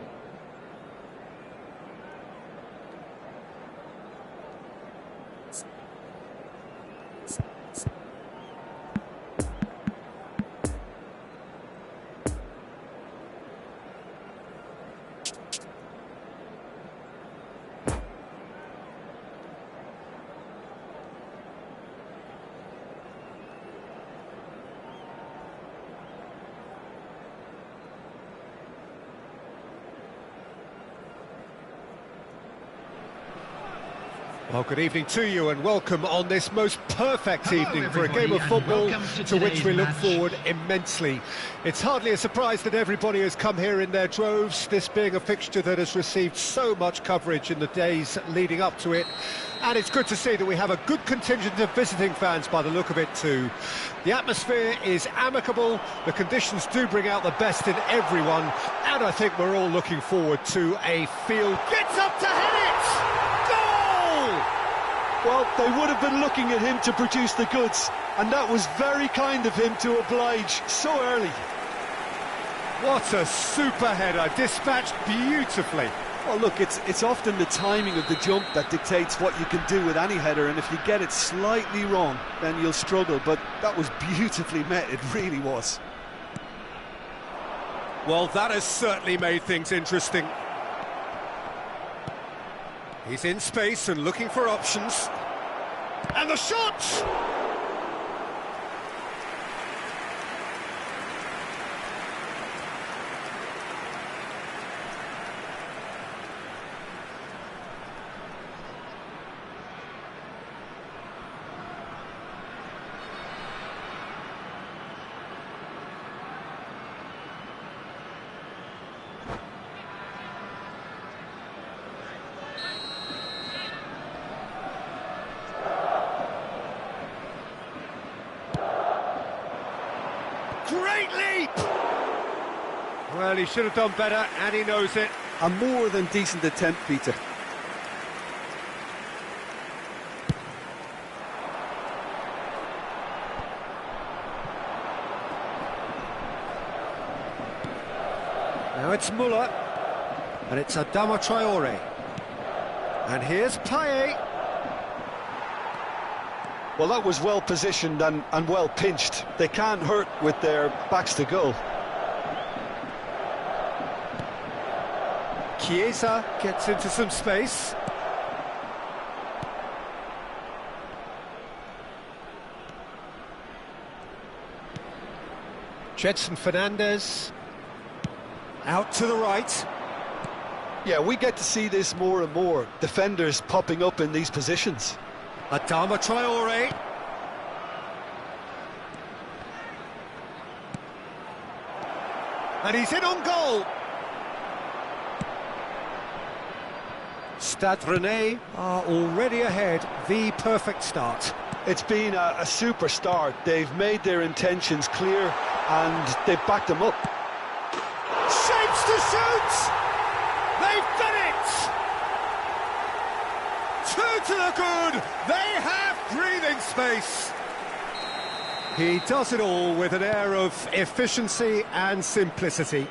Well, good evening to you and welcome on this most perfect evening for a game of football to which we look forward immensely. It's hardly a surprise that everybody has come here in their droves, this being a fixture that has received so much coverage in the days leading up to it. And it's good to see that we have a good contingent of visiting fans by the look of it too. The atmosphere is amicable, the conditions do bring out the best in everyone, and I think we're all looking forward to a field. Gets up to head it! Well, they would have been looking at him to produce the goods, and that was very kind of him to oblige so early. What a super header, dispatched beautifully. Well, look, it's often the timing of the jump that dictates what you can do with any header, and if you get it slightly wrong, then you'll struggle, but that was beautifully met, it really was. Well, that has certainly made things interesting. He's in space and looking for options. And the shot! Great leap! Well, he should have done better, and he knows it. A more than decent attempt, Peter. Now it's Muller, and it's Adama Traore. And here's Payet. Well, that was well positioned and well pinched. They can't hurt with their backs to goal. Chiesa gets into some space. Jedson Fernandez. Out to the right. Yeah, we get to see this more and more. Defenders popping up in these positions. Adama Traore. And he's in on goal. Stade Rennais are already ahead. The perfect start. It's been a super start. They've made their intentions clear and they've backed them up. Shapes to shoot! They've done it! Two to the good! They have breathing space! He does it all with an air of efficiency and simplicity.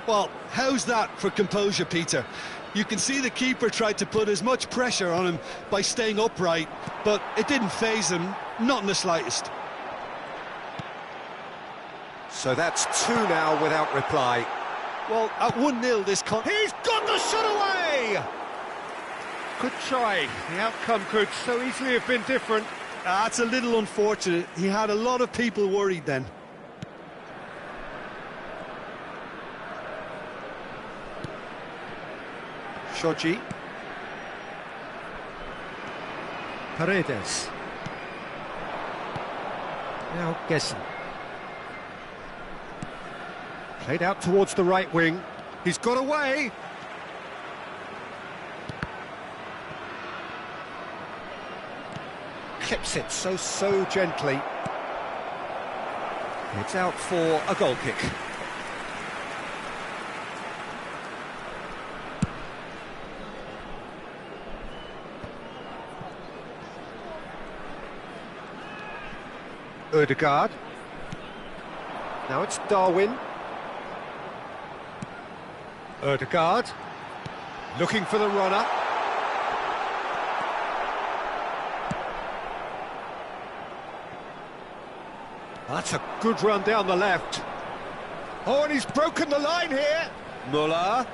Well, how's that for composure, Peter? You can see the keeper tried to put as much pressure on him by staying upright, but it didn't faze him, not in the slightest. So that's two now without reply. Well, at 1-0 this He's got the shot away! Good try. The outcome could so easily have been different. That's a little unfortunate. He had a lot of people worried then. Shoji. Paredes. Now Gessen. Played out towards the right wing. He's got away. Clips it so gently. It's out for a goal kick. Odegaard. Now it's Darwin. Odegaard. Looking for the runner. That's a good run down the left. Oh, and he's broken the line here. Muller.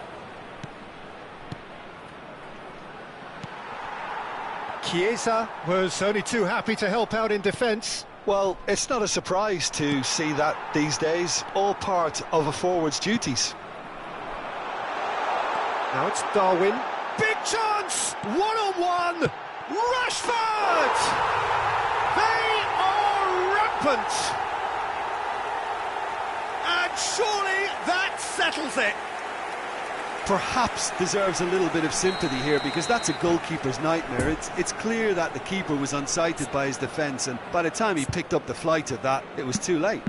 Chiesa was only too happy to help out in defence. Well, it's not a surprise to see that these days, all part of a forward's duties. Now it's Darwin. Big chance! One-on-one! Rashford! They are rampant! And surely that settles it. Perhaps deserves a little bit of sympathy here, because that's a goalkeeper's nightmare. It's clear that the keeper was unsighted by his defence, and by the time he picked up the flight of that, it was too late.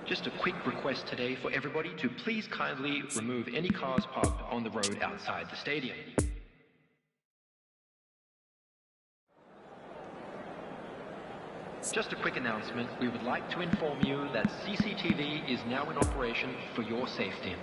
Just a quick request today for everybody to please kindly remove any cars parked on the road outside the stadium. Just a quick announcement, we would like to inform you that CCTV is now in operation for your safety.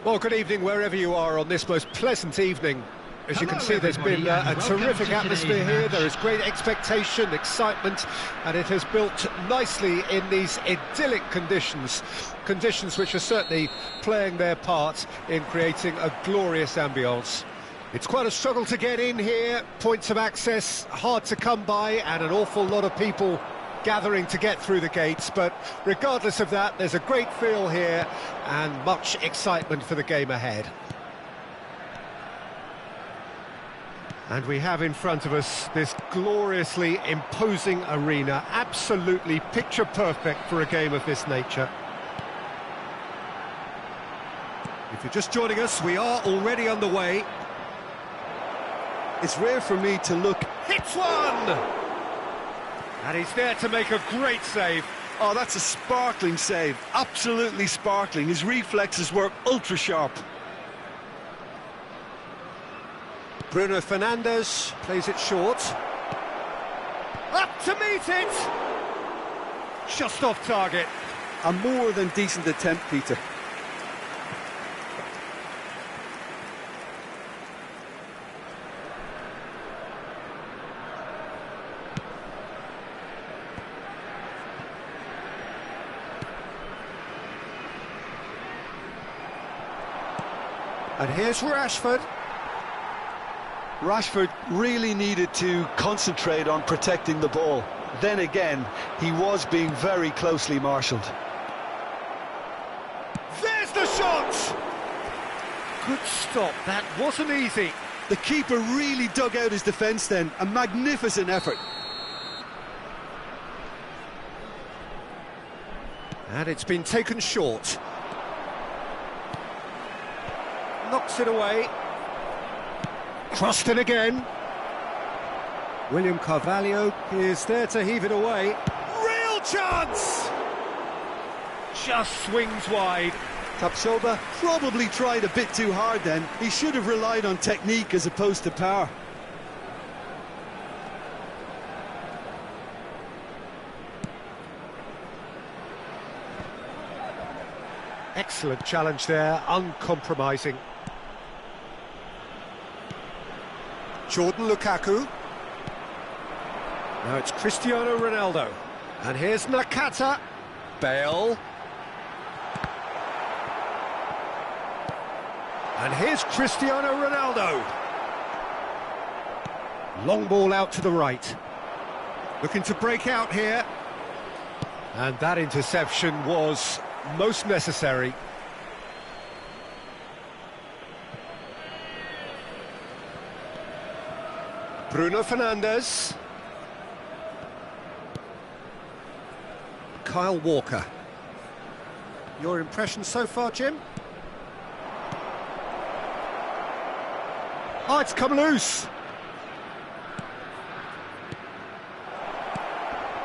Well, good evening wherever you are on this most pleasant evening. As you can see, there's been a terrific atmosphere here. There is great expectation, excitement, and it has built nicely in these idyllic conditions. Conditions which are certainly playing their part in creating a glorious ambience. It's quite a struggle to get in here, points of access hard to come by, and an awful lot of people gathering to get through the gates, but regardless of that, there's a great feel here and much excitement for the game ahead. And we have in front of us this gloriously imposing arena, absolutely picture perfect for a game of this nature. If you're just joining us, we are already underway. It's rare for me to look. Hits one! And he's there to make a great save. Oh, that's a sparkling save, absolutely sparkling. His reflexes were ultra sharp. Bruno Fernandes plays it short. Up to meet it! Just off target. A more than decent attempt, Peter. And here's Rashford. Rashford really needed to concentrate on protecting the ball. Then again, he was being very closely marshalled. There's the shot! Good stop, that wasn't easy. The keeper really dug out his defence then, a magnificent effort. And it's been taken short. Knocks it away. Crossed in again. William Carvalho is there to heave it away. Real chance! Just swings wide. Tapsoba probably tried a bit too hard then. He should have relied on technique as opposed to power. Excellent challenge there, uncompromising. Jordan Lukaku. Now it's Cristiano Ronaldo. And here's Nakata. Bale. And here's Cristiano Ronaldo. Long ball out to the right. Looking to break out here. And that interception was most necessary. Bruno Fernandes. Kyle Walker. Your impression so far, Jim? Oh, it's come loose.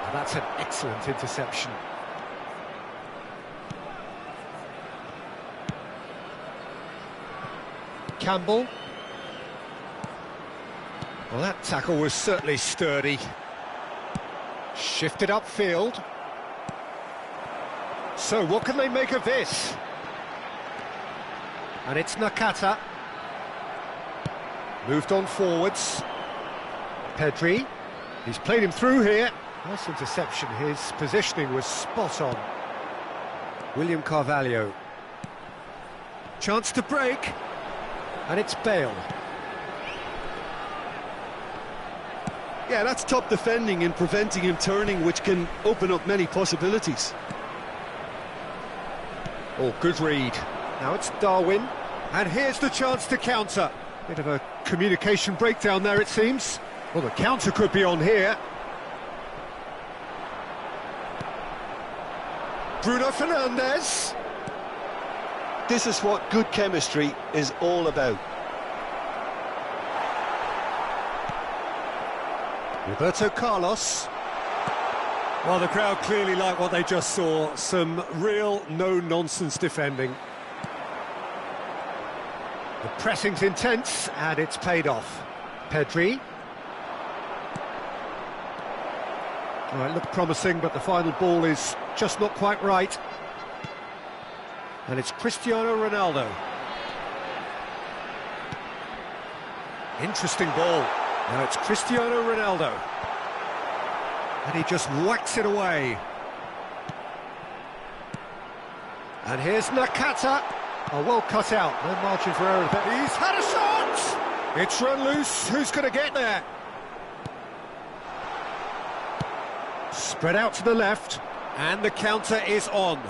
Oh, that's an excellent interception. Campbell. Well, that tackle was certainly sturdy. Shifted upfield. So, what can they make of this? And it's Nakata. Moved on forwards. Pedri. He's played him through here. Nice interception. His positioning was spot on. William Carvalho. Chance to break. And it's Bale. Yeah, that's top defending and preventing him turning, which can open up many possibilities. Oh, good read. Now it's Darwin. And here's the chance to counter. Bit of a communication breakdown there, it seems. Well, the counter could be on here. Bruno Fernandes. This is what good chemistry is all about. Roberto Carlos. Well, the crowd clearly like what they just saw. Some real no-nonsense defending. The pressing's intense, and it's paid off. Pedri. Oh, it looked promising, but the final ball is just not quite right. And it's Cristiano Ronaldo. Interesting ball. Now it's Cristiano Ronaldo. And he just whacks it away. And here's Nakata. Oh, well cut out. No margin for error. He's had a shot! It's run loose. Who's going to get there? Spread out to the left. And the counter is on.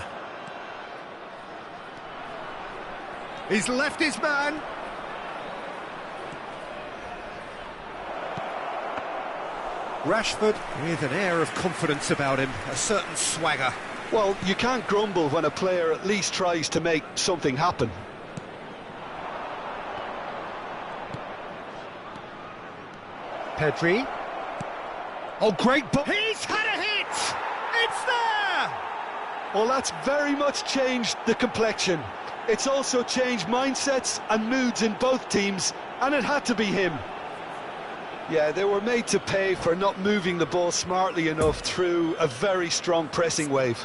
He's left his man. Rashford with an air of confidence about him, a certain swagger. Well, you can't grumble when a player at least tries to make something happen. Pedri. Oh, great ball. He's had a hit! It's there! Well, that's very much changed the complexion. It's also changed mindsets and moods in both teams, and it had to be him. Yeah, they were made to pay for not moving the ball smartly enough through a very strong pressing wave.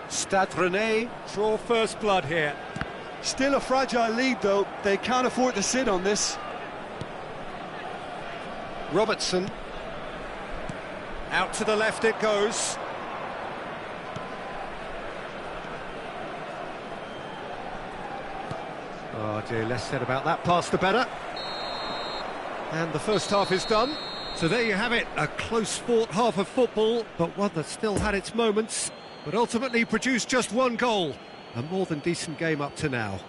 Stade Rennais draw first blood here. Still a fragile lead, though. They can't afford to sit on this. Robertson. Out to the left it goes. Oh dear, less said about that pass the better. And the first half is done. So there you have it, a close fought half of football, but one that still had its moments, but ultimately produced just one goal. A more than decent game up to now.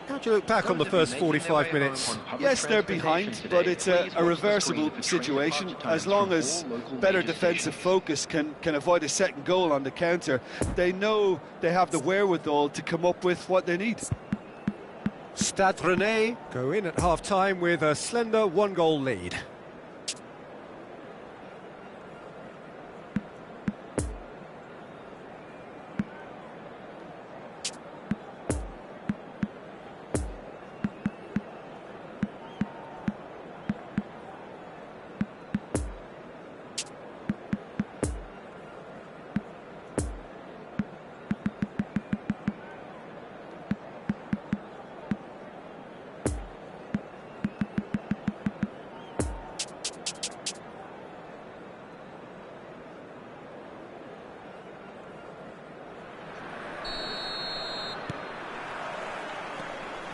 How do you look back on the first 45 minutes? Yes, they're behind, but it's a reversible situation. As long as better defensive focus can avoid a second goal on the counter, they know they have the wherewithal to come up with what they need. Stade Rennais go in at half-time with a slender one-goal lead.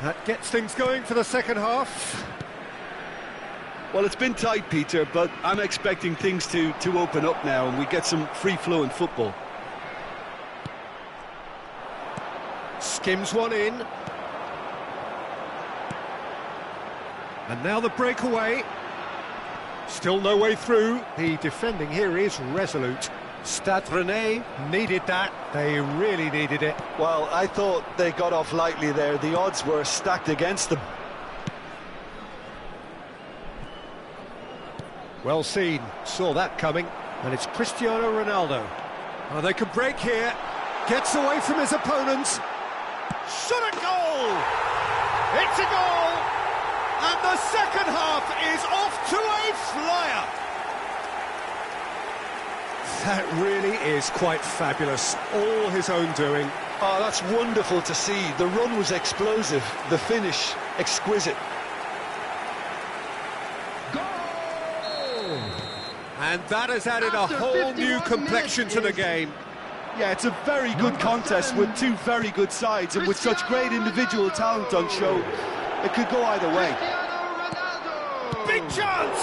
That gets things going for the second half. Well, it's been tight, Peter, but I'm expecting things to open up now and we get some free-flowing football. Skims one in. And now the breakaway. Still no way through. The defending here is resolute. Stade Rennais needed that. They really needed it. Well, I thought they got off lightly there. The odds were stacked against them. Well seen. Saw that coming. And it's Cristiano Ronaldo. Oh, they can break here. Gets away from his opponents. Shot a goal! It's a goal! And the second half is off to a flyer! That really is quite fabulous. All his own doing. Oh, that's wonderful to see. The run was explosive. The finish, exquisite. Goal! And that has added a whole new complexion to the game. Yeah, it's a very good contest with two very good sides, and with such great individual talent on show, it could go either way. Big chance!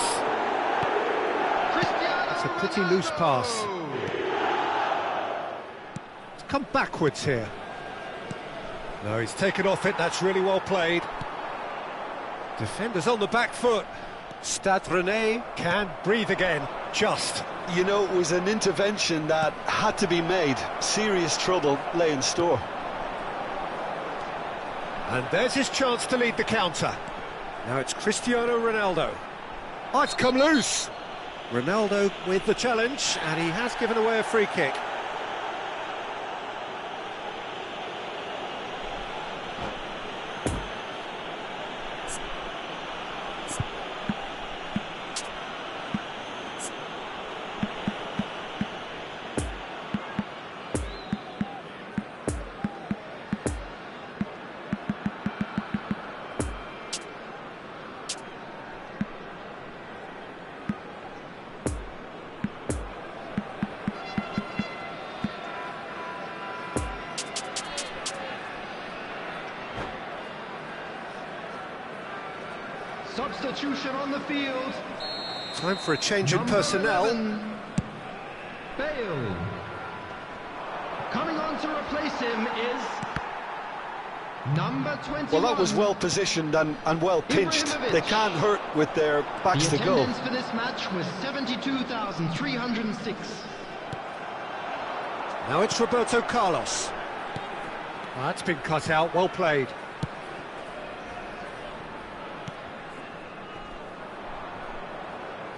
It's a pretty loose pass. It's come backwards here. No, he's taken off it. That's really well played. Defenders on the back foot. Stade Rennais can breathe again. Just. You know, it was an intervention that had to be made. Serious trouble lay in store. And there's his chance to lead the counter. Now it's Cristiano Ronaldo. Oh, it's come loose. Ronaldo with the challenge, and he has given away a free kick. Substitution on the field. Time for a change in personnel. 11, Bale. Coming on to replace him is number 21. Well, that was well positioned and well pinched. They can't hurt with their backs The to goal. attendance for this match was 72,306. Now it's Roberto Carlos. That's been cut out, well played.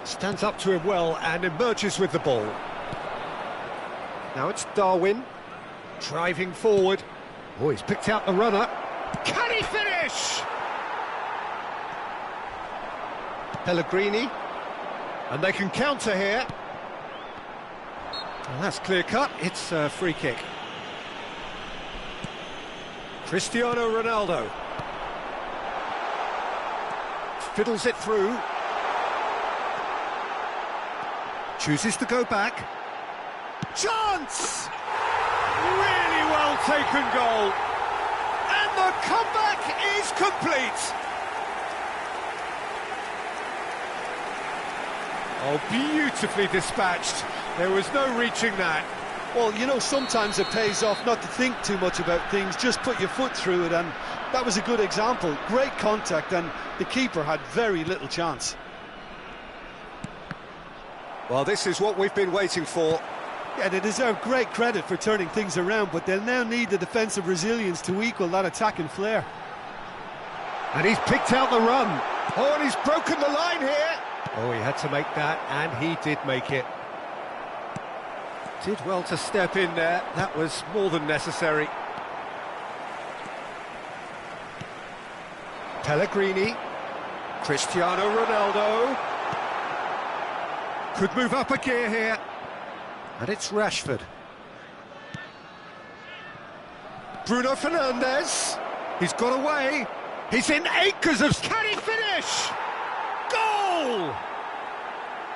Stands up to him well and emerges with the ball. Now it's Darwin, driving forward. Oh, he's picked out the runner. Can he finish? Pellegrini, and they can counter here. And that's clear cut, it's a free kick. Cristiano Ronaldo. Fiddles it through. Chooses to go back. Chance! Really well taken goal. And the comeback is complete. Oh, beautifully dispatched. There was no reaching that. Well, you know, sometimes it pays off not to think too much about things, just put your foot through it, and that was a good example. Great contact, and the keeper had very little chance. Well, this is what we've been waiting for. Yeah, they deserve great credit for turning things around, but they'll now need the defensive resilience to equal that attacking flair. And he's picked out the run. Oh, and he's broken the line here. Oh, he had to make that, and he did make it. Did well to step in there. That was more than necessary. Pellegrini. Cristiano Ronaldo. Could move up a gear here. And it's Rashford. Bruno Fernandes. He's got away. He's in acres of... Can he finish? Goal!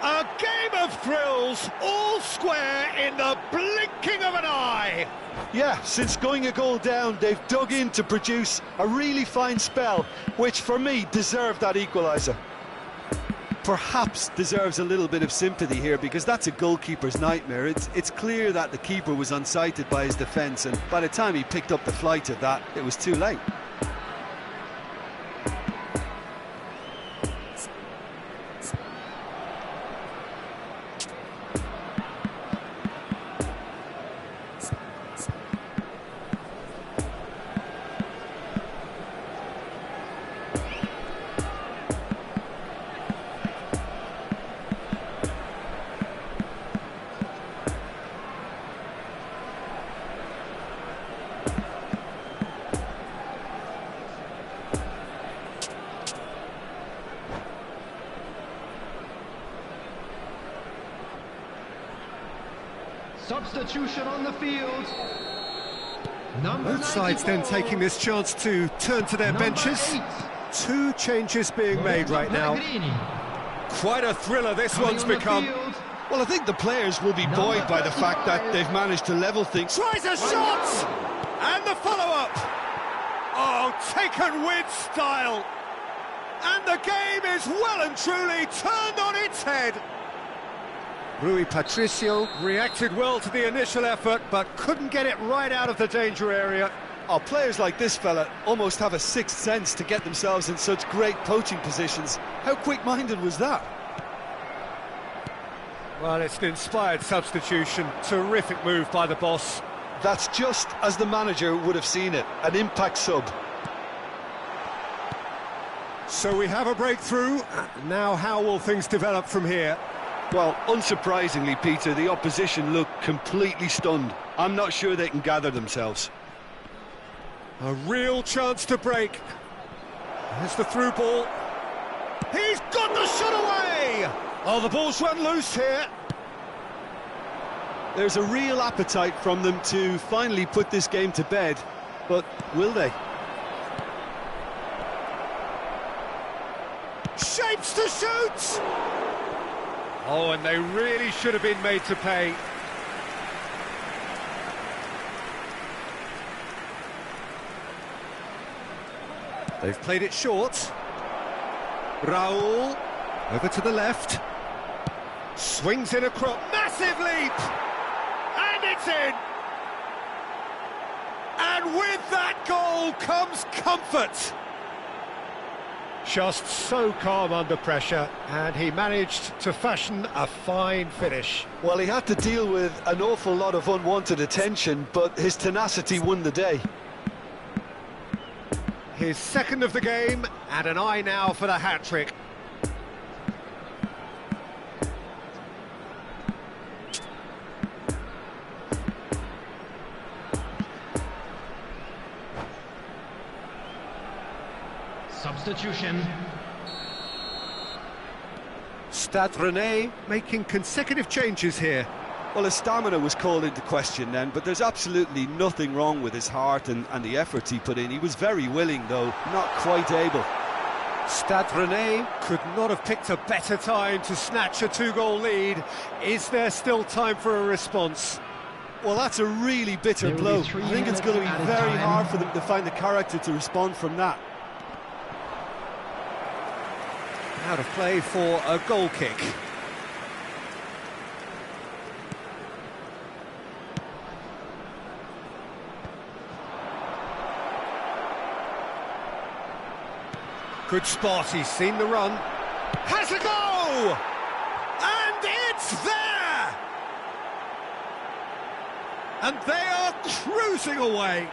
A game of thrills, all square in the blinking of an eye. Yeah, since going a goal down, they've dug in to produce a really fine spell, which for me deserved that equaliser. Perhaps deserves a little bit of sympathy here, because that's a goalkeeper's nightmare. It's clear that the keeper was unsighted by his defence, and by the time he picked up the flight of that, it was too late. Substitution on the field. Number Both sides then 94. taking this chance to turn to their Number benches. 8. Two changes being made right now. Pellegrini. Quite a thriller this Coming one's on the become. field. Well, I think the players will be buoyed by the fact that they've managed to level things. Tries a shot! And the follow-up! Oh, taken with style! And the game is well and truly turned on its head. Rui Patricio reacted well to the initial effort, but couldn't get it right out of the danger area. Oh, players like this fella almost have a sixth sense to get themselves in such great poaching positions. How quick-minded was that? Well, it's an inspired substitution. Terrific move by the boss. That's just as the manager would have seen it, an impact sub. So we have a breakthrough. Now how will things develop from here? Well, unsurprisingly, Peter, the opposition look completely stunned. I'm not sure they can gather themselves. A real chance to break. There's the through ball. He's got the shot away! Oh, the ball's run loose here. There's a real appetite from them to finally put this game to bed, but will they? Shapes to shoot! Oh, and they really should have been made to pay. They've played it short. Raul, over to the left. Swings in across, massive leap! And it's in! And with that goal comes comfort! Just so calm under pressure, and he managed to fashion a fine finish. Well, he had to deal with an awful lot of unwanted attention, but his tenacity won the day. His second of the game, and an eye now for the hat-trick. Substitution. Stade Rennais making consecutive changes here. Well, his stamina was called into question then, but there's absolutely nothing wrong with his heart and the efforts he put in. He was very willing, though, not quite able. Stade Rennais could not have picked a better time to snatch a two-goal lead. Is there still time for a response? Well, that's a really bitter There will blow. be 3 I think it's going to minutes be very added time. hard for them to find the character to respond from that. Out of play for a goal kick. Good spot, he's seen the run. Has a go! And it's there! And they are cruising away.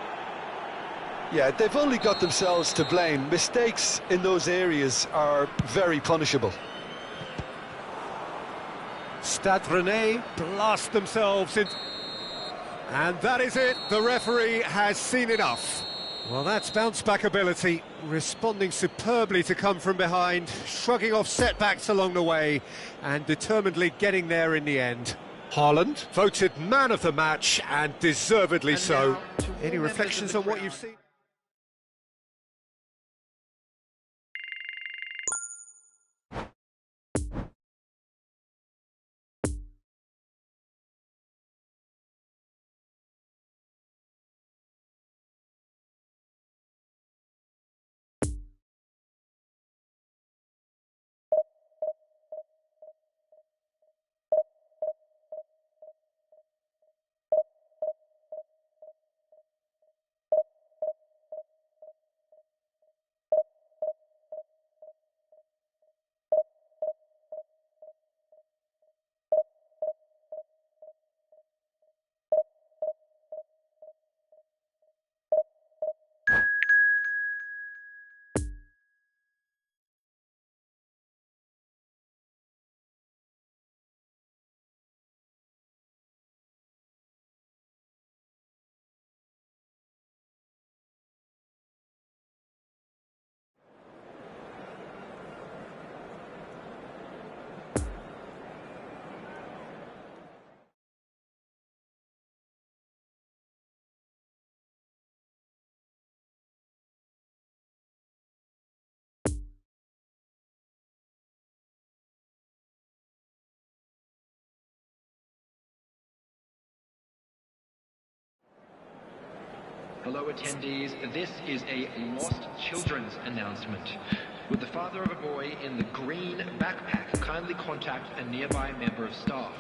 Yeah, they've only got themselves to blame. Mistakes in those areas are very punishable. Stade Rennais blast themselves in. And that is it, the referee has seen enough. Well, that's bounce-back ability, responding superbly to come from behind, shrugging off setbacks along the way, and determinedly getting there in the end. Haaland, voted man of the match, and deservedly so. Any reflections on what you've seen? Hello attendees, this is a lost children's announcement. Would the father of a boy in the green backpack kindly contact a nearby member of staff?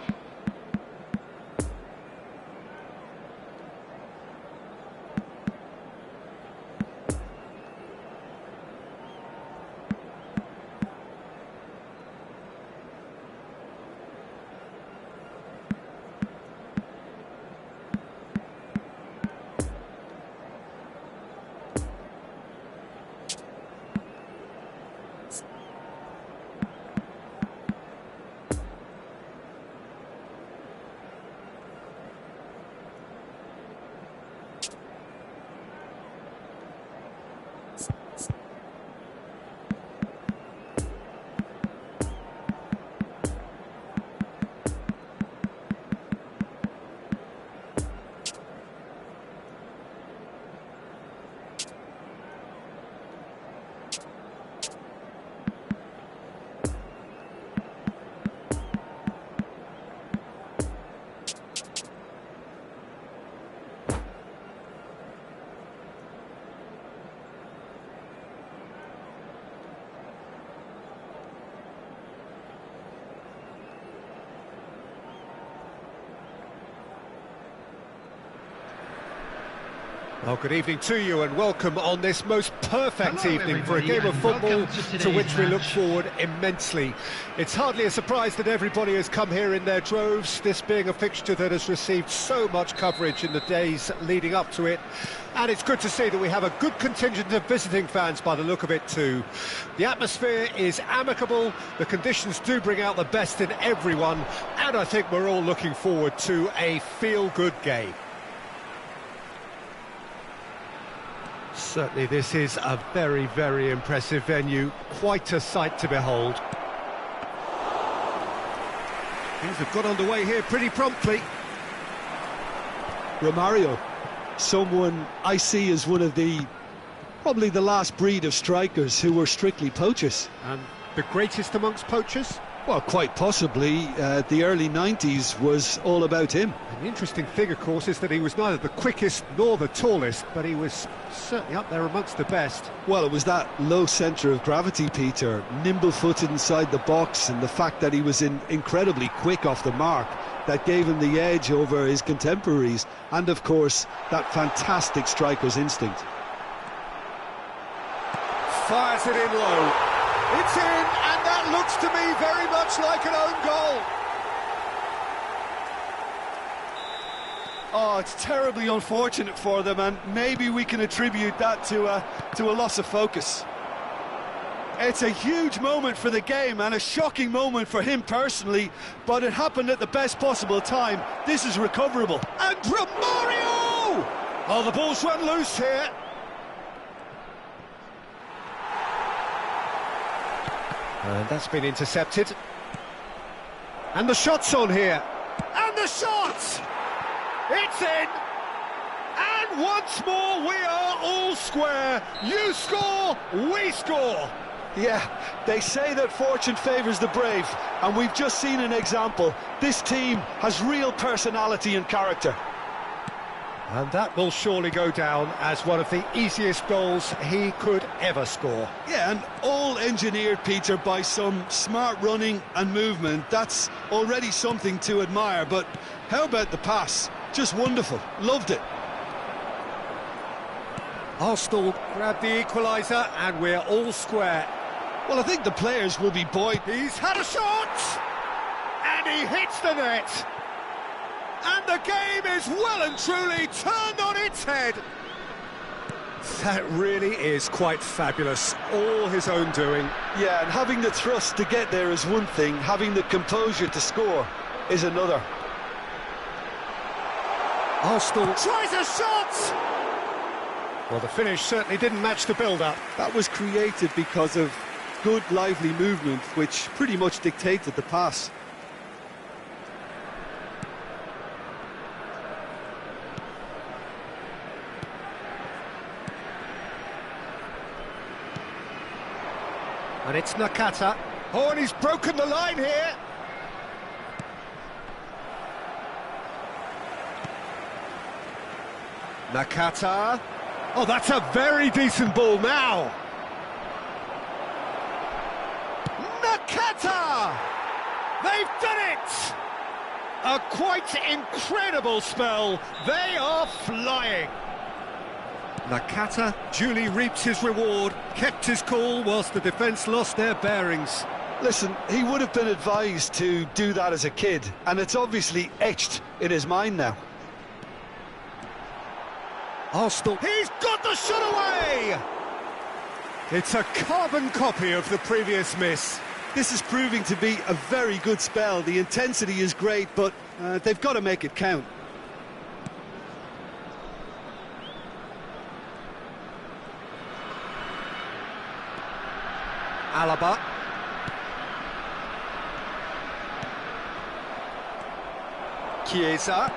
Oh, good evening to you and welcome on this most perfect Hello, evening for a everybody, game of and football welcome to to today's which we look match. forward immensely. It's hardly a surprise that everybody has come here in their droves, this being a fixture that has received so much coverage in the days leading up to it. And it's good to see that we have a good contingent of visiting fans by the look of it too. The atmosphere is amicable, the conditions do bring out the best in everyone, and I think we're all looking forward to a feel-good game. Certainly this is a very, very impressive venue, quite a sight to behold. Things have got underway here pretty promptly. Romario, someone I see as one of probably the last breed of strikers who were strictly poachers. And the greatest amongst poachers? Well, quite possibly. The early 90s was all about him. And the interesting thing, of course, is that he was neither the quickest nor the tallest, but he was certainly up there amongst the best. Well, it was that low centre of gravity, Peter, nimble-footed inside the box, and the fact that he was incredibly quick off the mark that gave him the edge over his contemporaries, and of course, that fantastic striker's instinct. Fires it in low. It's in, and that looks to me very much like an own goal. Oh, it's terribly unfortunate for them, and maybe we can attribute that to a loss of focus. It's a huge moment for the game and a shocking moment for him personally, but it happened at the best possible time. This is recoverable. And Romario! Oh, the ball's run loose here. And that's been intercepted. And the shot's on here. And the shot! It's in! And once more we are all square. You score, we score. Yeah, they say that fortune favours the brave, and we've just seen an example. This team has real personality and character. And that will surely go down as one of the easiest goals he could ever score. Yeah, and all engineered, Peter, by some smart running and movement. That's already something to admire, but how about the pass? Just wonderful. Loved it. Arsenal grabbed the equaliser and we're all square. Well, I think the players will be buoyed. He's had a shot! And he hits the net! And the game is well and truly turned on its head. That really is quite fabulous. All his own doing. Yeah, and having the thrust to get there is one thing, having the composure to score is another. Arsenal tries a shot! Well, the finish certainly didn't match the build-up. That was created because of good, lively movement, which pretty much dictated the pass. And it's Nakata. Oh, and he's broken the line here. Nakata. Oh, that's a very decent ball now. Nakata! They've done it! A quite incredible spell. They are flying. Nakata duly reaps his reward, kept his cool whilst the defence lost their bearings. Listen, he would have been advised to do that as a kid, and it's obviously etched in his mind now. Arsenal, he's got the shot away! It's a carbon copy of the previous miss. This is proving to be a very good spell. The intensity is great, but they've got to make it count. Alaba. Chiesa.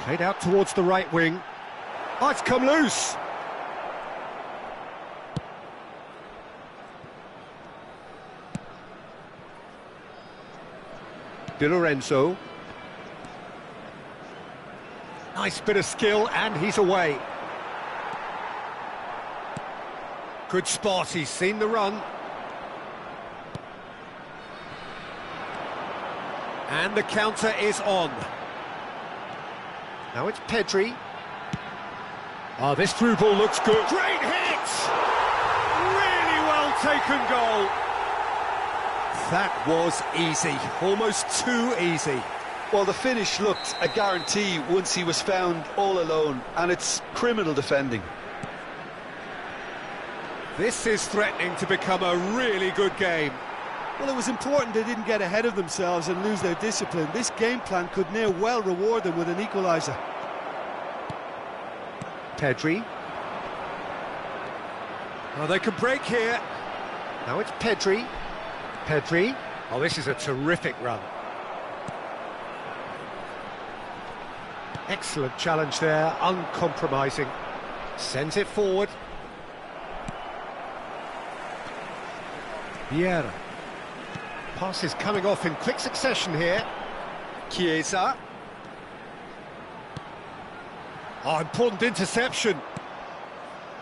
Played out towards the right wing. Oh, it's come loose. Di Lorenzo. Nice bit of skill, and he's away. Good spot, he's seen the run. And the counter is on. Now it's Pedri. Oh, this through ball looks good. Great hit! Really well taken goal. That was easy, almost too easy. Well, the finish looked a guarantee once he was found all alone, and it's criminal defending. This is threatening to become a really good game. Well, it was important they didn't get ahead of themselves and lose their discipline. This game plan could now well reward them with an equaliser. Pedri. Oh, they can break here. Now it's Pedri. Pedri. Oh, this is a terrific run. Excellent challenge there, uncompromising. Sends it forward. Vieira. Passes coming off in quick succession here. Chiesa. Oh, important interception.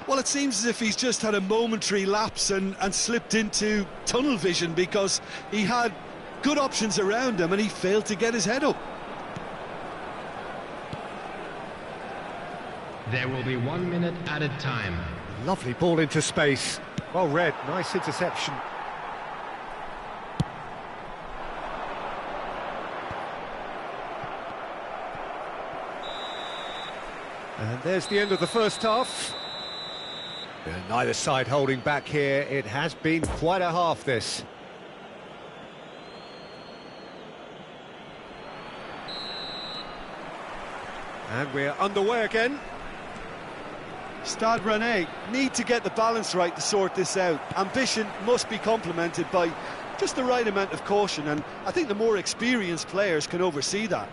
Well, it seems as if he's just had a momentary lapse and slipped into tunnel vision, because he had good options around him and he failed to get his head up. There will be 1 minute added time. Lovely ball into space. Well read, nice interception. And there's the end of the first half. Neither side holding back here. It has been quite a half, this. And we're underway again. Stade Rennais need to get the balance right to sort this out. Ambition must be complemented by just the right amount of caution, and I think the more experienced players can oversee that.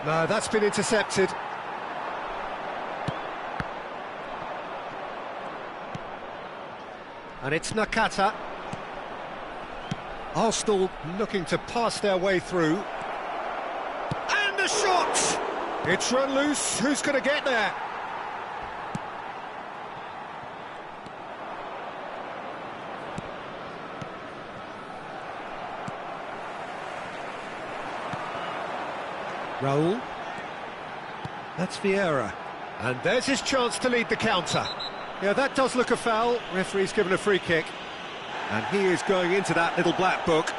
No, that's been intercepted. And it's Nakata. Arsenal looking to pass their way through. And a shot! It's run loose. Who's going to get there? Raul. That's Vieira. And there's his chance to lead the counter. Yeah, that does look a foul. Referee's given a free kick. And he is going into that little black book.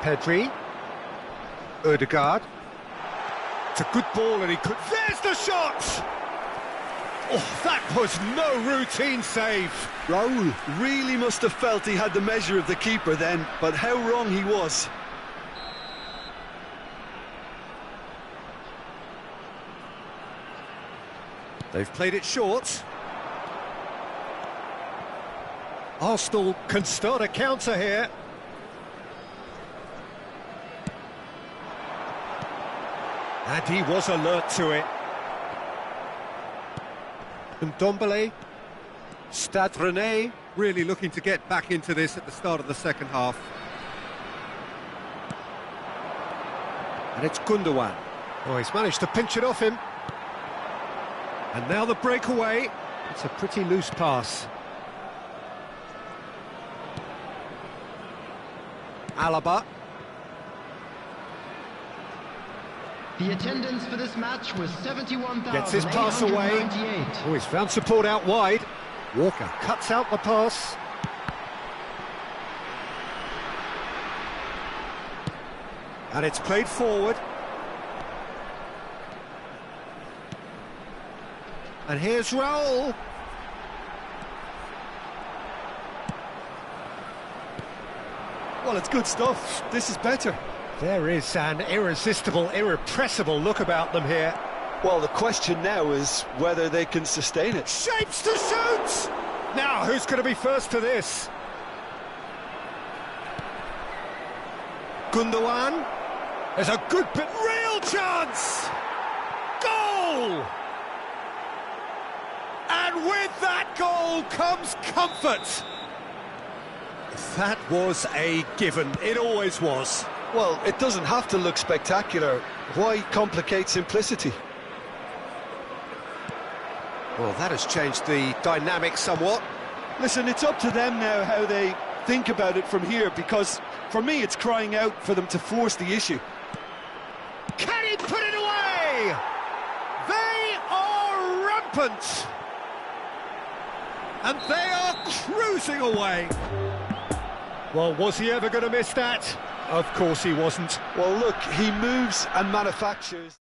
Pedri. Odegaard. It's a good ball and he could... There's the shot! Oh, that was no routine save. Raul really must have felt he had the measure of the keeper then, but how wrong he was. They've played it short. Arsenal can start a counter here. And he was alert to it. Ndombele. Stade Rennais really looking to get back into this at the start of the second half. And it's Gundogan. Oh, he's managed to pinch it off him. And now the breakaway. It's a pretty loose pass. Alaba. The attendance for this match was 71,898. Gets his pass away. Oh, he's found support out wide. Walker cuts out the pass. And it's played forward. And here's Raul. Well, it's good stuff. This is better. There is an irresistible, irrepressible look about them here. Well, the question now is whether they can sustain it. Shapes to shoot! Now, who's going to be first to this? Gundogan. There's a good bit, real chance! Goal! And with that goal comes comfort. That was a given, it always was. Well, it doesn't have to look spectacular. Why complicate simplicity? Well, that has changed the dynamic somewhat. Listen, it's up to them now how they think about it from here, because for me it's crying out for them to force the issue. Can he put it away? They are rampant! And they are cruising away. Well, was he ever going to miss that? Of course he wasn't. Well, look, he moves and manufactures.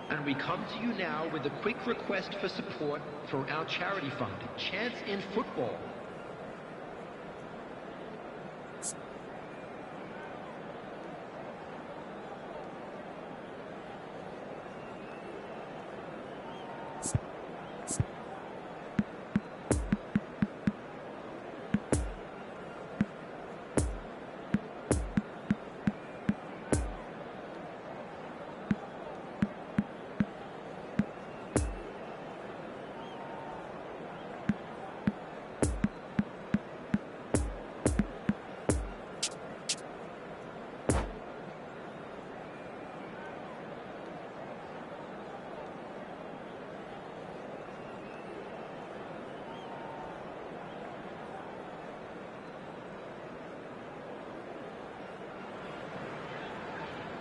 And we come to you now with a quick request for support for our charity fund, Chance in Football.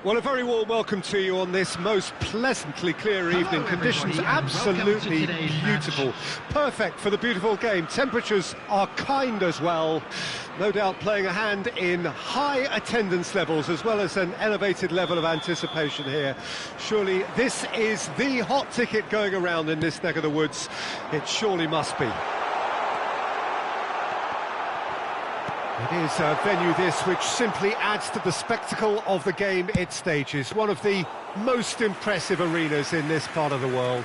Well, a very warm welcome to you on this most pleasantly clear evening. Conditions absolutely beautiful. Perfect for the beautiful game. Temperatures are kind as well. No doubt playing a hand in high attendance levels as well as an elevated level of anticipation here. Surely this is the hot ticket going around in this neck of the woods. It surely must be. It is a venue this which simply adds to the spectacle of the game it stages. One of the most impressive arenas in this part of the world.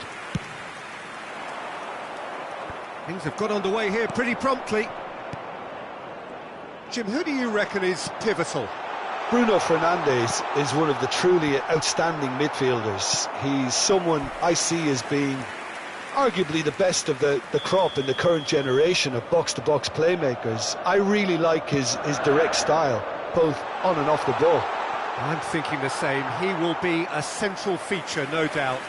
Things have got underway here pretty promptly. Jim, who do you reckon is pivotal? Bruno Fernandes is one of the truly outstanding midfielders. He's someone I see as being arguably the best of the crop in the current generation of box-to-box playmakers. I really like his direct style, both on and off the ball. I'm thinking the same. He will be a central feature, no doubt.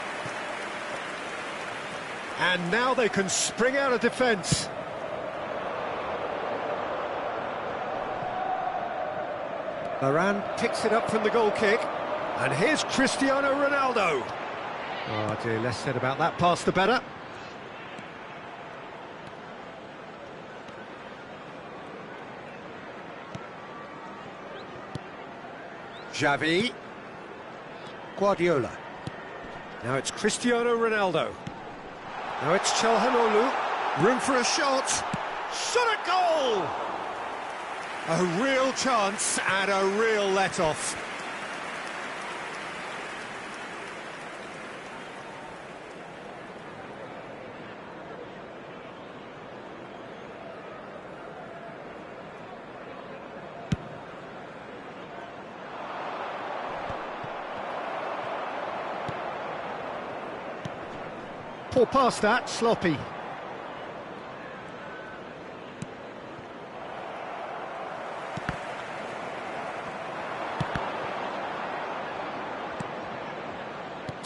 And now they can spring out of defence. Varane picks it up from the goal kick. And here's Cristiano Ronaldo. Oh dear, less said about that pass the better. Xavi. Guardiola. Now it's Cristiano Ronaldo. Now it's Çalhanoğlu. Room for a shot. Shot at goal! A real chance and a real let-off. Poor pass that, sloppy.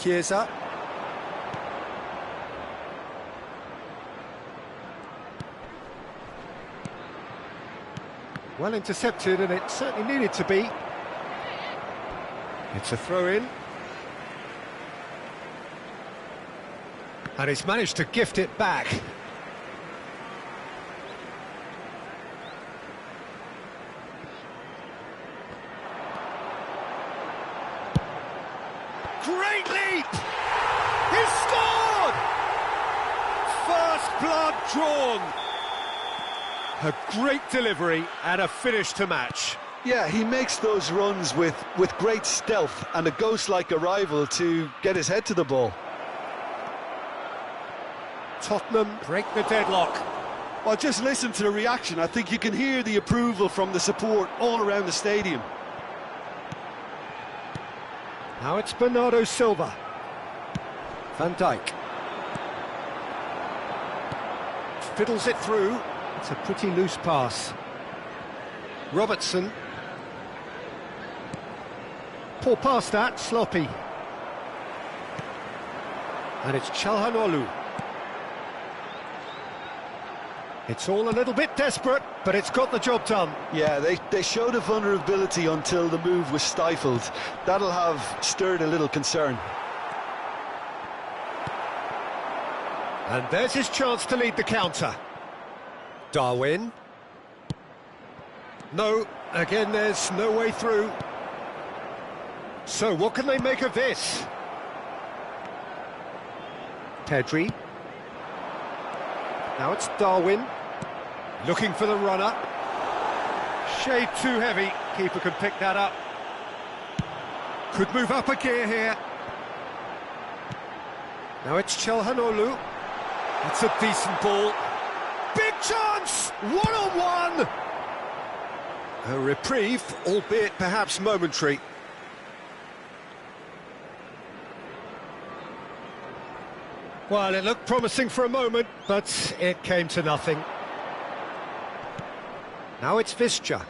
Chiesa. Well intercepted, and it certainly needed to be. It's a throw-in. And he's managed to gift it back. Great leap! He's scored! First blood drawn. A great delivery and a finish to match. Yeah, he makes those runs with great stealth and a ghost-like arrival to get his head to the ball. Tottenham break the deadlock. Well, just listen to the reaction. I think you can hear the approval from the support all around the stadium. Now it's Bernardo Silva. Van Dijk. Fiddles it through. It's a pretty loose pass. Robertson. Poor pass that, sloppy. And it's Çalhanoğlu. It's all a little bit desperate, but it's got the job done. Yeah, they showed a vulnerability until the move was stifled. That'll have stirred a little concern. And there's his chance to lead the counter. Darwin. No, again there's no way through. So what can they make of this? Pedri. Now it's Darwin. Looking for the runner. Shade too heavy. Keeper can pick that up. Could move up a gear here. Now it's Çalhanoğlu. It's a decent ball. Big chance! One-on-one! A reprieve, albeit perhaps momentary. Well, it looked promising for a moment, but it came to nothing. Now it's Visca.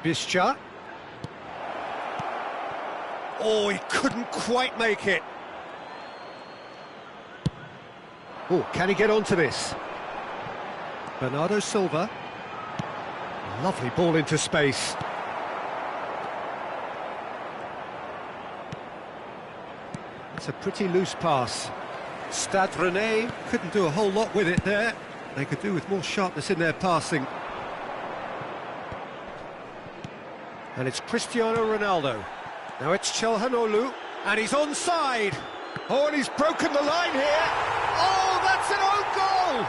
Visca. Oh, he couldn't quite make it. Oh, can he get onto this? Bernardo Silva. Lovely ball into space. It's a pretty loose pass. Stade Rennais couldn't do a whole lot with it there. They could do with more sharpness in their passing. And it's Cristiano Ronaldo. Now it's Çalhanoğlu, and he's onside. Oh, and he's broken the line here. Oh, that's an own goal!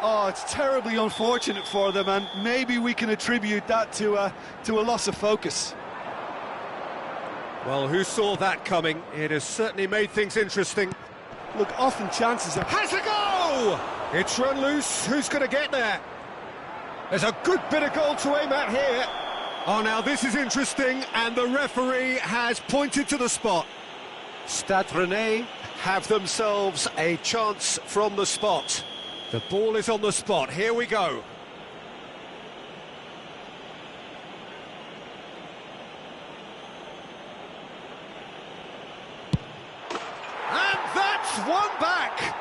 Oh, it's terribly unfortunate for them, and maybe we can attribute that to a loss of focus. Well, who saw that coming? It has certainly made things interesting. Look, often chances are... Has a go! It's run loose. Who's going to get there? There's a good bit of goal to aim at here. Oh, now this is interesting, and the referee has pointed to the spot. Stade Rennais have themselves a chance from the spot. The ball is on the spot. Here we go. And that's one back.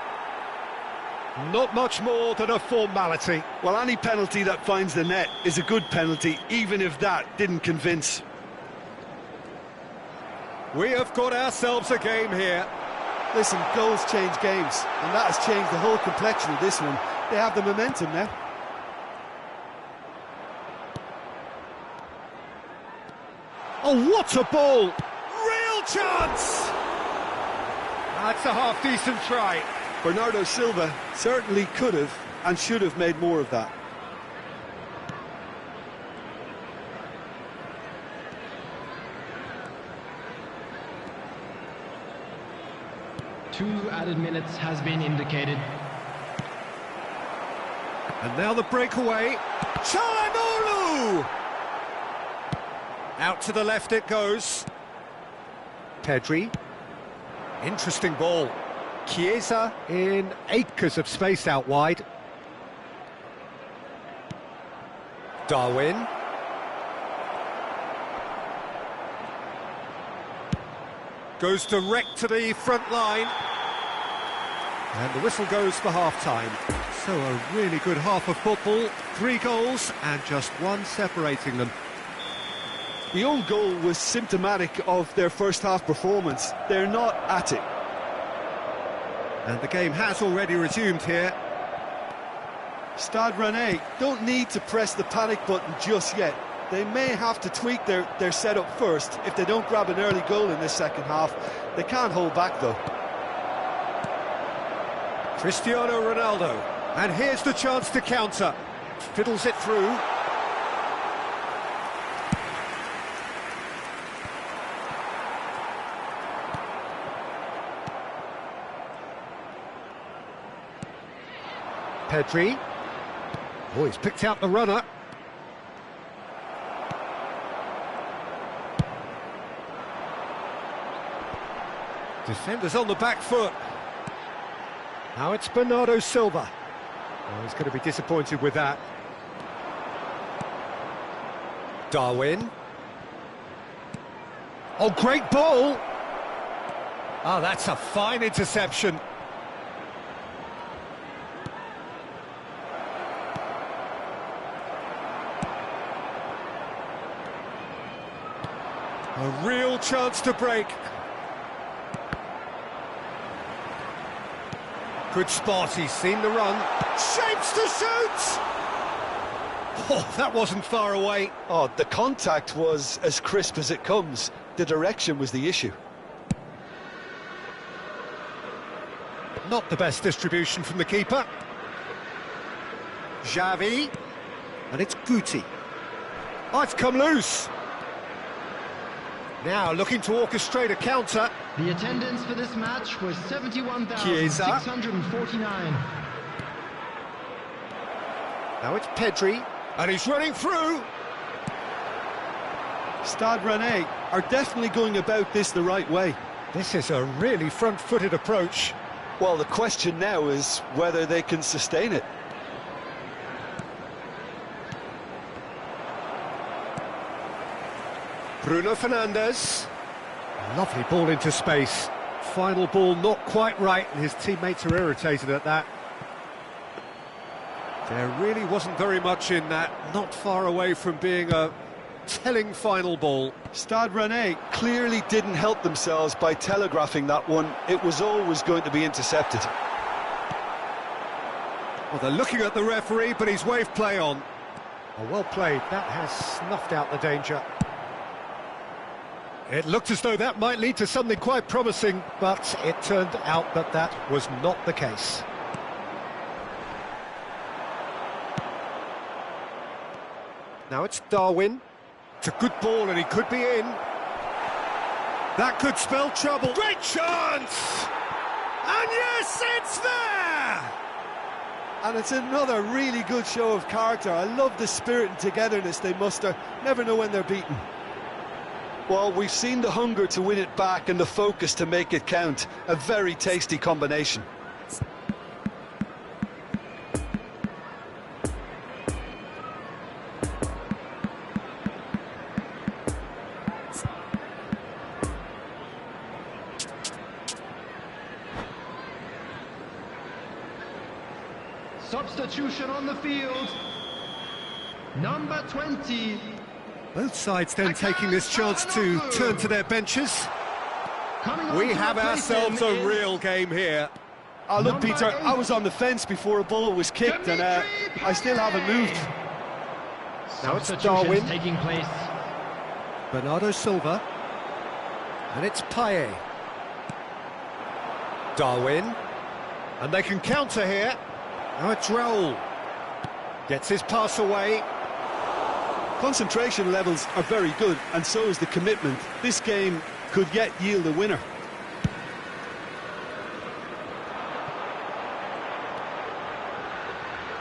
Not much more than a formality. Well, any penalty that finds the net is a good penalty, even if that didn't convince. We have got ourselves a game here. Listen, goals change games, and that has changed the whole complexion of this one. They have the momentum now. Oh, what a ball! Real chance! That's a half-decent try. Bernardo Silva certainly could have and should have made more of that. Two added minutes has been indicated. And now the breakaway. Çalhanoğlu! Out to the left it goes. Pedri. Interesting ball. Chiesa in acres of space out wide. Darwin. Goes direct to the front line. And the whistle goes for half-time. So a really good half of football. 3 goals and just one separating them. The own goal was symptomatic of their first half performance. They're not at it. And the game has already resumed here. Stade Rennais don't need to press the panic button just yet. They may have to tweak their setup first if they don't grab an early goal in this second half. They can't hold back though. Cristiano Ronaldo, and here's the chance to counter. Fiddles it through. Pedri. Oh, he's picked out the runner. Defenders on the back foot. Now it's Bernardo Silva. Oh, he's going to be disappointed with that. Darwin. Oh, great ball! Oh, that's a fine interception. A real chance to break. Good spot, he's seen the run. Shapes to shoot! Oh, that wasn't far away. Oh, the contact was as crisp as it comes. The direction was the issue. Not the best distribution from the keeper. Xavi. And it's Guti. Oh, it's come loose. Now looking to orchestrate a counter. The attendance for this match was 71,649. Now it's Pedri, and he's running through. Stade Rennais are definitely going about this the right way. This is a really front-footed approach. Well, the question now is whether they can sustain it. Bruno Fernandes. Lovely ball into space. Final ball not quite right, and his teammates are irritated at that. There really wasn't very much in that, not far away from being a telling final ball. Stade Rennais Clearly didn't help themselves by telegraphing that one. It was always going to be intercepted. Well, they're looking at the referee, but he's waved play on. Oh, well played. That has snuffed out the danger. It looked as though that might lead to something quite promising, but it turned out that that was not the case. Now it's Darwin. It's a good ball and he could be in. That could spell trouble. Great chance! And yes, it's there! And it's another really good show of character. I love the spirit and togetherness they muster. Never know when they're beaten. Well, we've seen the hunger to win it back and the focus to make it count. A very tasty combination. Substitution on the field. Number 20. Both sides then taking this chance to turn to their benches. We have ourselves a real game here. Oh, look, Peter, I was on the fence before a ball was kicked, and I still haven't moved. Now it's Darwin. Taking place. Bernardo Silva. And it's Payet. Darwin. And they can counter here. Now it's Raul. Gets his pass away. Concentration levels are very good, and so is the commitment. This game could yet yield a winner.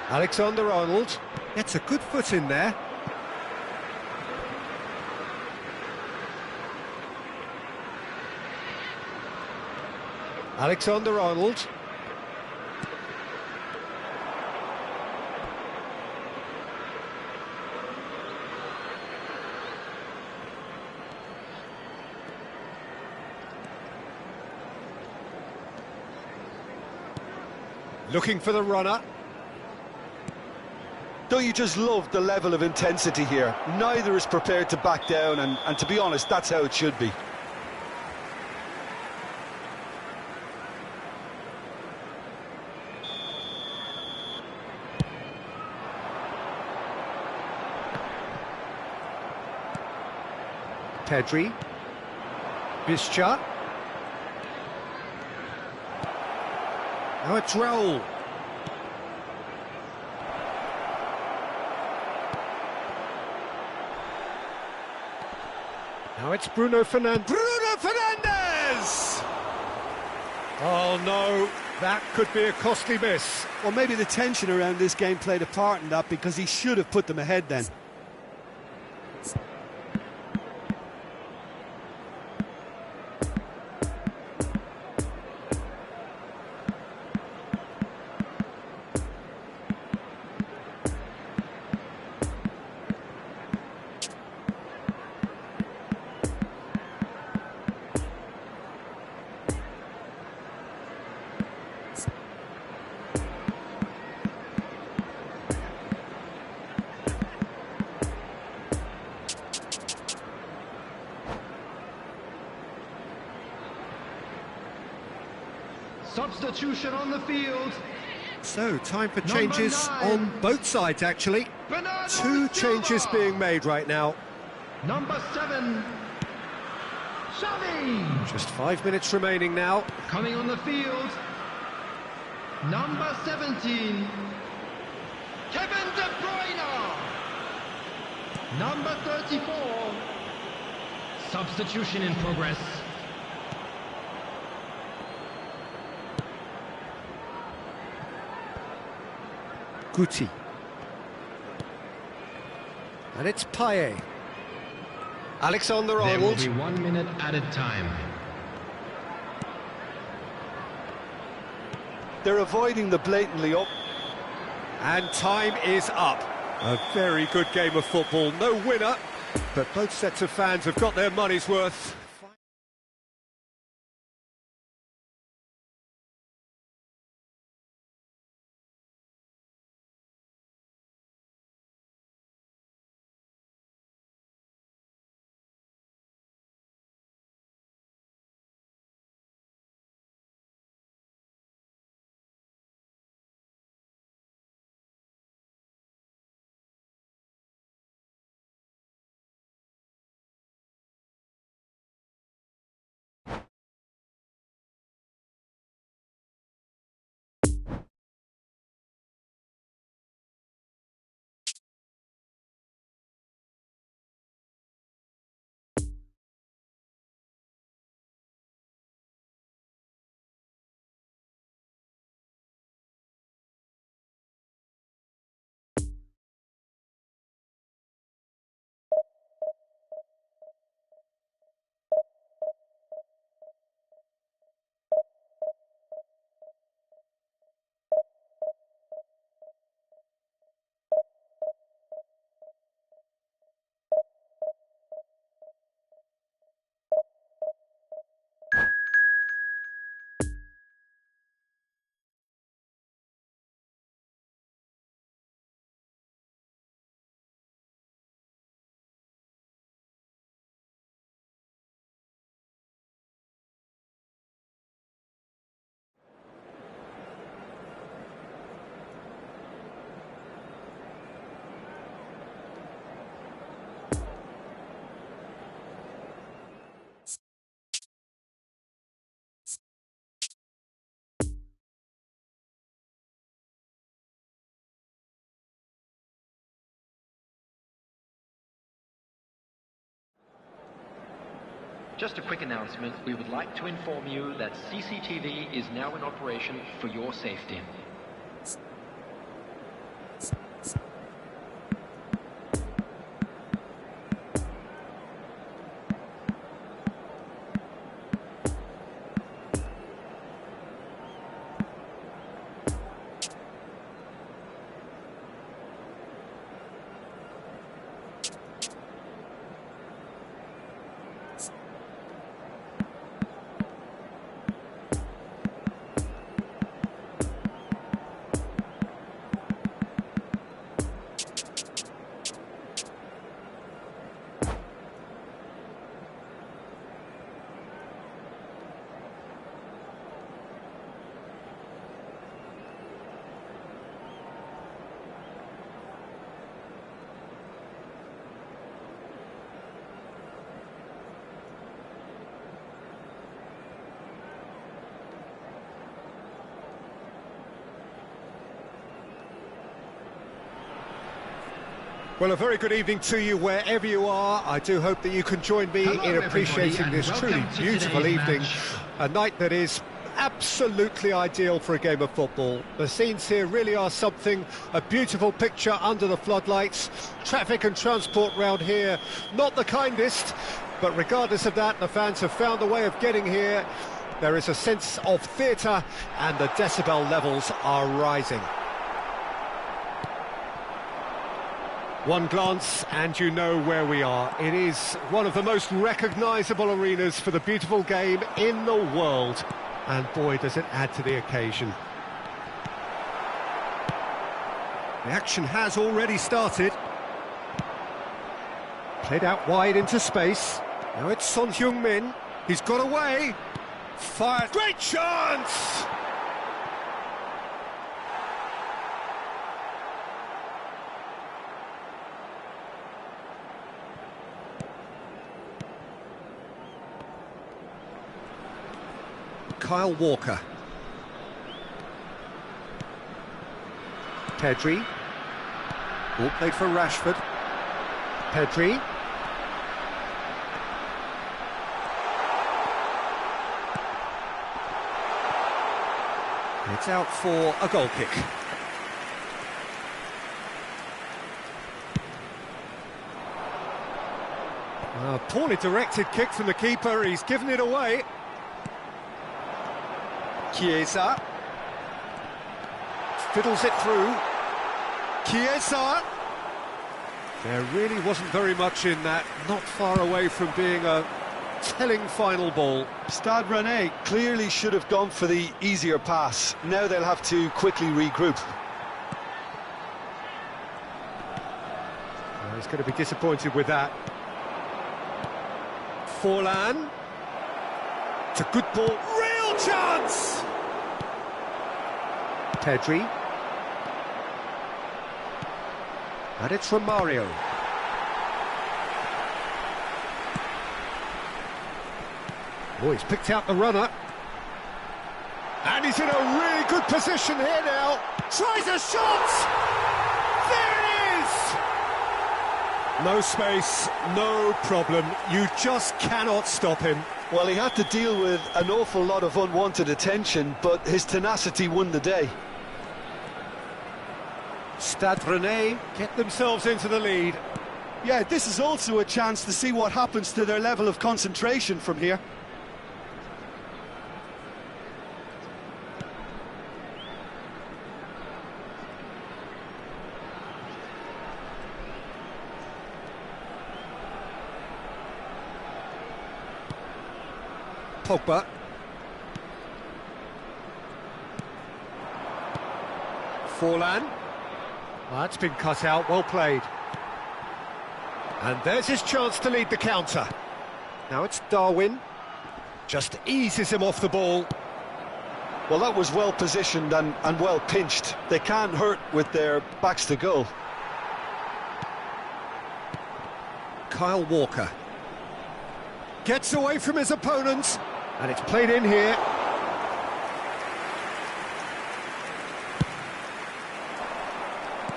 Alexander-Arnold gets a good foot in there. Alexander-Arnold. Looking for the runner. Don't you just love the level of intensity here? Neither is prepared to back down, and to be honest, that's how it should be. Pedri. Bischa. Now it's Raul. Now it's Bruno Fernandes. Bruno Fernandes! Oh no, that could be a costly miss. Well, maybe the tension around this game played a part in that, because he should have put them ahead then. Substitution on the field. So, time for changes on both sides, actually. Bernardo Two Silva. changes being made right now. Number 7, Xavi. Just 5 minutes remaining now. Coming on the field, number 17, Kevin De Bruyne. Number 34, substitution in progress. Guti. And it's Payet. Alexander There will Arnold. be 1 minute added time. They're avoiding the blatantly up. And time is up. A very good game of football. No winner, but both sets of fans have got their money's worth. Just a quick announcement. We would like to inform you that CCTV is now in operation for your safety. Well, a very good evening to you wherever you are. I do hope that you can join me Hello, in appreciating everybody, this and truly welcome to beautiful today's evening. match. A night that is absolutely ideal for a game of football. The scenes here really are something, a beautiful picture under the floodlights. Traffic and transport round here, not the kindest, but regardless of that, the fans have found a way of getting here. There is a sense of theatre and the decibel levels are rising. One glance and you know where we are. It is one of the most recognisable arenas for the beautiful game in the world. And boy, does it add to the occasion. The action has already started. Played out wide into space. Now it's Son Heung-min. He's got away. Fired. Great chance! Kyle Walker. Pedri. Ball played for Rashford. Pedri. It's out for a goal kick. A poorly directed kick from the keeper, he's given it away. Chiesa. Fiddles it through. Chiesa. There really wasn't very much in that, not far away from being a telling final ball. Stade Rennais clearly should have gone for the easier pass. Now they'll have to quickly regroup. Well, he's going to be disappointed with that. Forlan. It's a good ball. Real chance! Pedri. And it's from Mario. Oh, he's picked out the runner. And he's in a really good position here now. Tries a shot! There it is! No space, no problem. You just cannot stop him. Well, he had to deal with an awful lot of unwanted attention, but his tenacity won the day. Stade Rennais get themselves into the lead. Yeah, this is also a chance to see what happens to their level of concentration from here. Pogba. Forlan. That's been cut out, well played. And there's his chance to lead the counter. Now it's Darwin. Just eases him off the ball. Well, that was well positioned and well pinched. They can't hurt with their backs to goal. Kyle Walker. Gets away from his opponents. And it's played in here.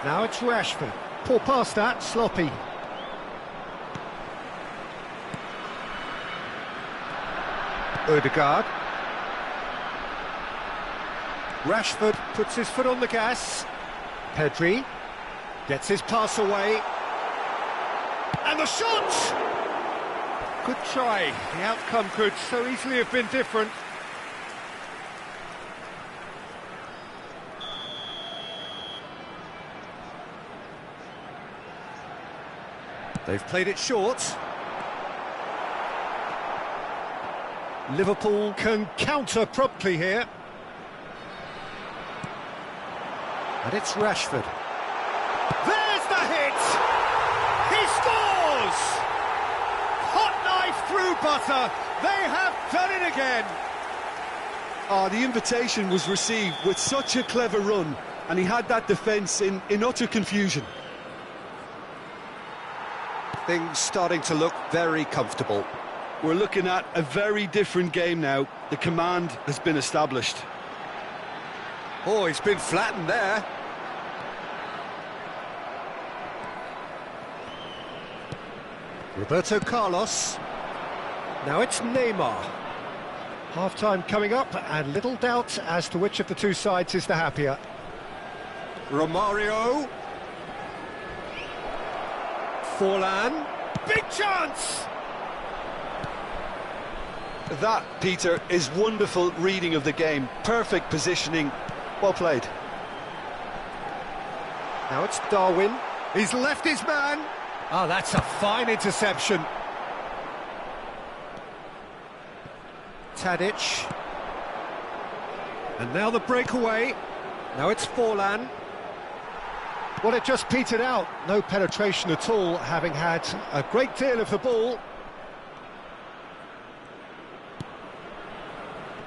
Now it's Rashford. Poor pass that, sloppy. Odegaard. Rashford puts his foot on the gas. Pedri gets his pass away. And the shot! Good try. The outcome could so easily have been different. They've played it short. Liverpool can counter promptly here. And it's Rashford. There's the hit! He scores! Hot knife through butter. They have done it again. The invitation was received with such a clever run, and he had that defence in utter confusion. Things starting to look very comfortable. We're looking at a very different game now. The command has been established. Oh, he's been flattened there. Roberto Carlos. Now it's Neymar. Half-time coming up, and little doubt as to which of the two sides is the happier. Romario. Forlan. Big chance! That, Peter, is wonderful reading of the game. Perfect positioning. Well played. Now it's Darwin. He's left his man. Oh, that's a fine interception. Tadic. And now the breakaway. Now it's Forlan. Well, it just petered out. No penetration at all, having had a great deal of the ball.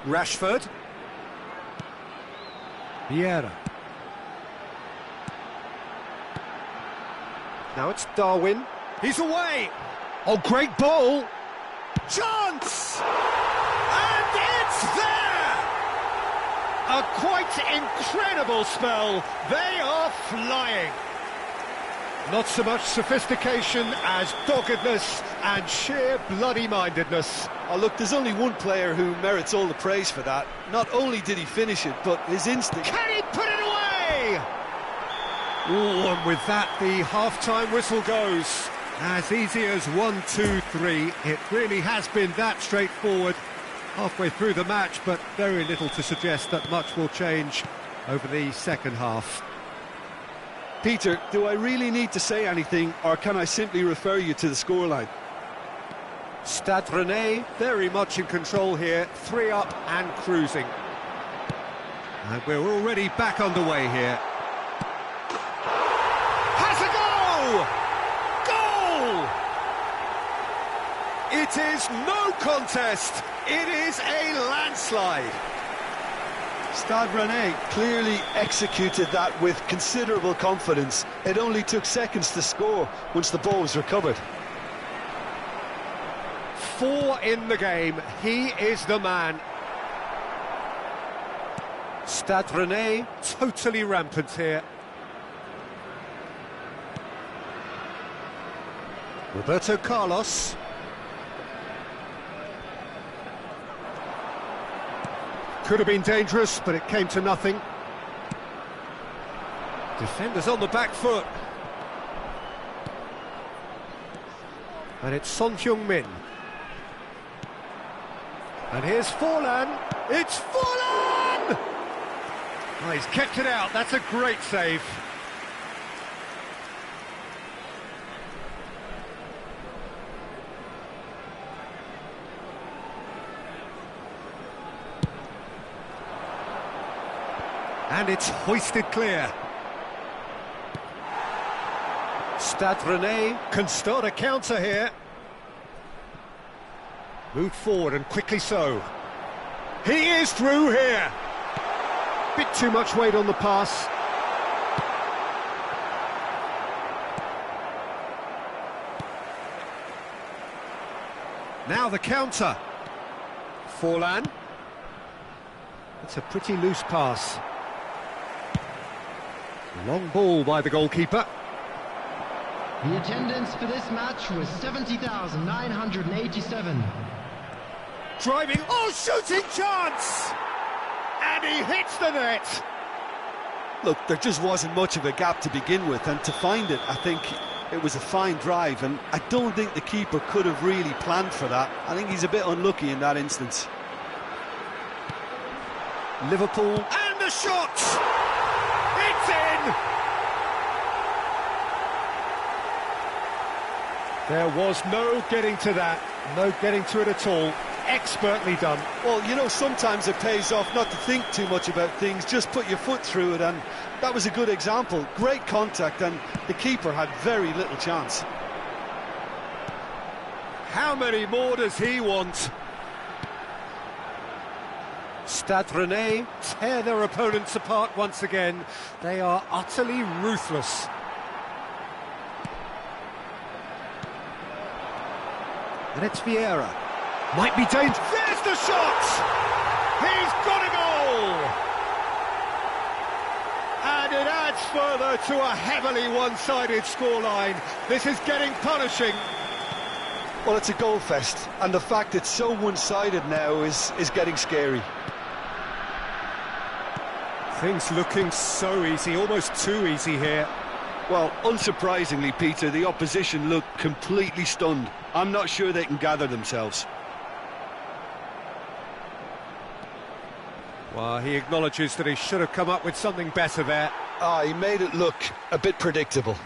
Rashford. Vieira. Now it's Darwin. He's away. Oh, great ball. Chance! And it's there! A quite incredible spell. They are flying. Not so much sophistication as doggedness and sheer bloody-mindedness. Oh, look, there's only one player who merits all the praise for that. Not only did he finish it, but his instinct... Can he put it away? Ooh, and with that, the half-time whistle goes. As easy as 1, 2, 3. It really has been that straightforward. Halfway through the match, but very little to suggest that much will change over the second half. Peter, do I really need to say anything, or can I simply refer you to the scoreline? Stade Rennais very much in control here, 3 up and cruising. And we're already back underway here. Has a goal! Goal! It is no contest, it is a landslide. Stade Rennais clearly executed that with considerable confidence. It only took seconds to score once the ball was recovered. 4 in the game, he is the man. Stade Rennais totally rampant here. Roberto Carlos. Could have been dangerous, but it came to nothing. Defenders on the back foot. And it's Son Heung-min. And here's Forlan. It's Forlan! Oh, he's kept it out. That's a great save. And it's hoisted clear. Stade Rennais can start a counter here. Moved forward and quickly so. He is through here. Bit too much weight on the pass. Now the counter. Forlan. It's a pretty loose pass. Long ball by the goalkeeper. The attendance for this match was 70,987. Driving, oh, shooting chance! And he hits the net! Look, there just wasn't much of a gap to begin with, and to find it, I think it was a fine drive, and I don't think the keeper could have really planned for that. I think he's a bit unlucky in that instance. Liverpool, and the shot! It's in! There was no getting to that, no getting to it at all. Expertly done. Well, you know, sometimes it pays off not to think too much about things, just put your foot through it, and that was a good example. Great contact, and the keeper had very little chance. How many more does he want? Stade Rennais tear their opponents apart once again. They are utterly ruthless. And it's Vieira. Might be dangerous. There's the shot! He's got a goal! And it adds further to a heavily one-sided scoreline. This is getting punishing. Well, it's a goal fest, and the fact it's so one-sided now is getting scary. Things looking so easy, almost too easy here. Well, unsurprisingly, Peter, the opposition look completely stunned. I'm not sure they can gather themselves. Well, he acknowledges that he should have come up with something better there. He made it look a bit predictable.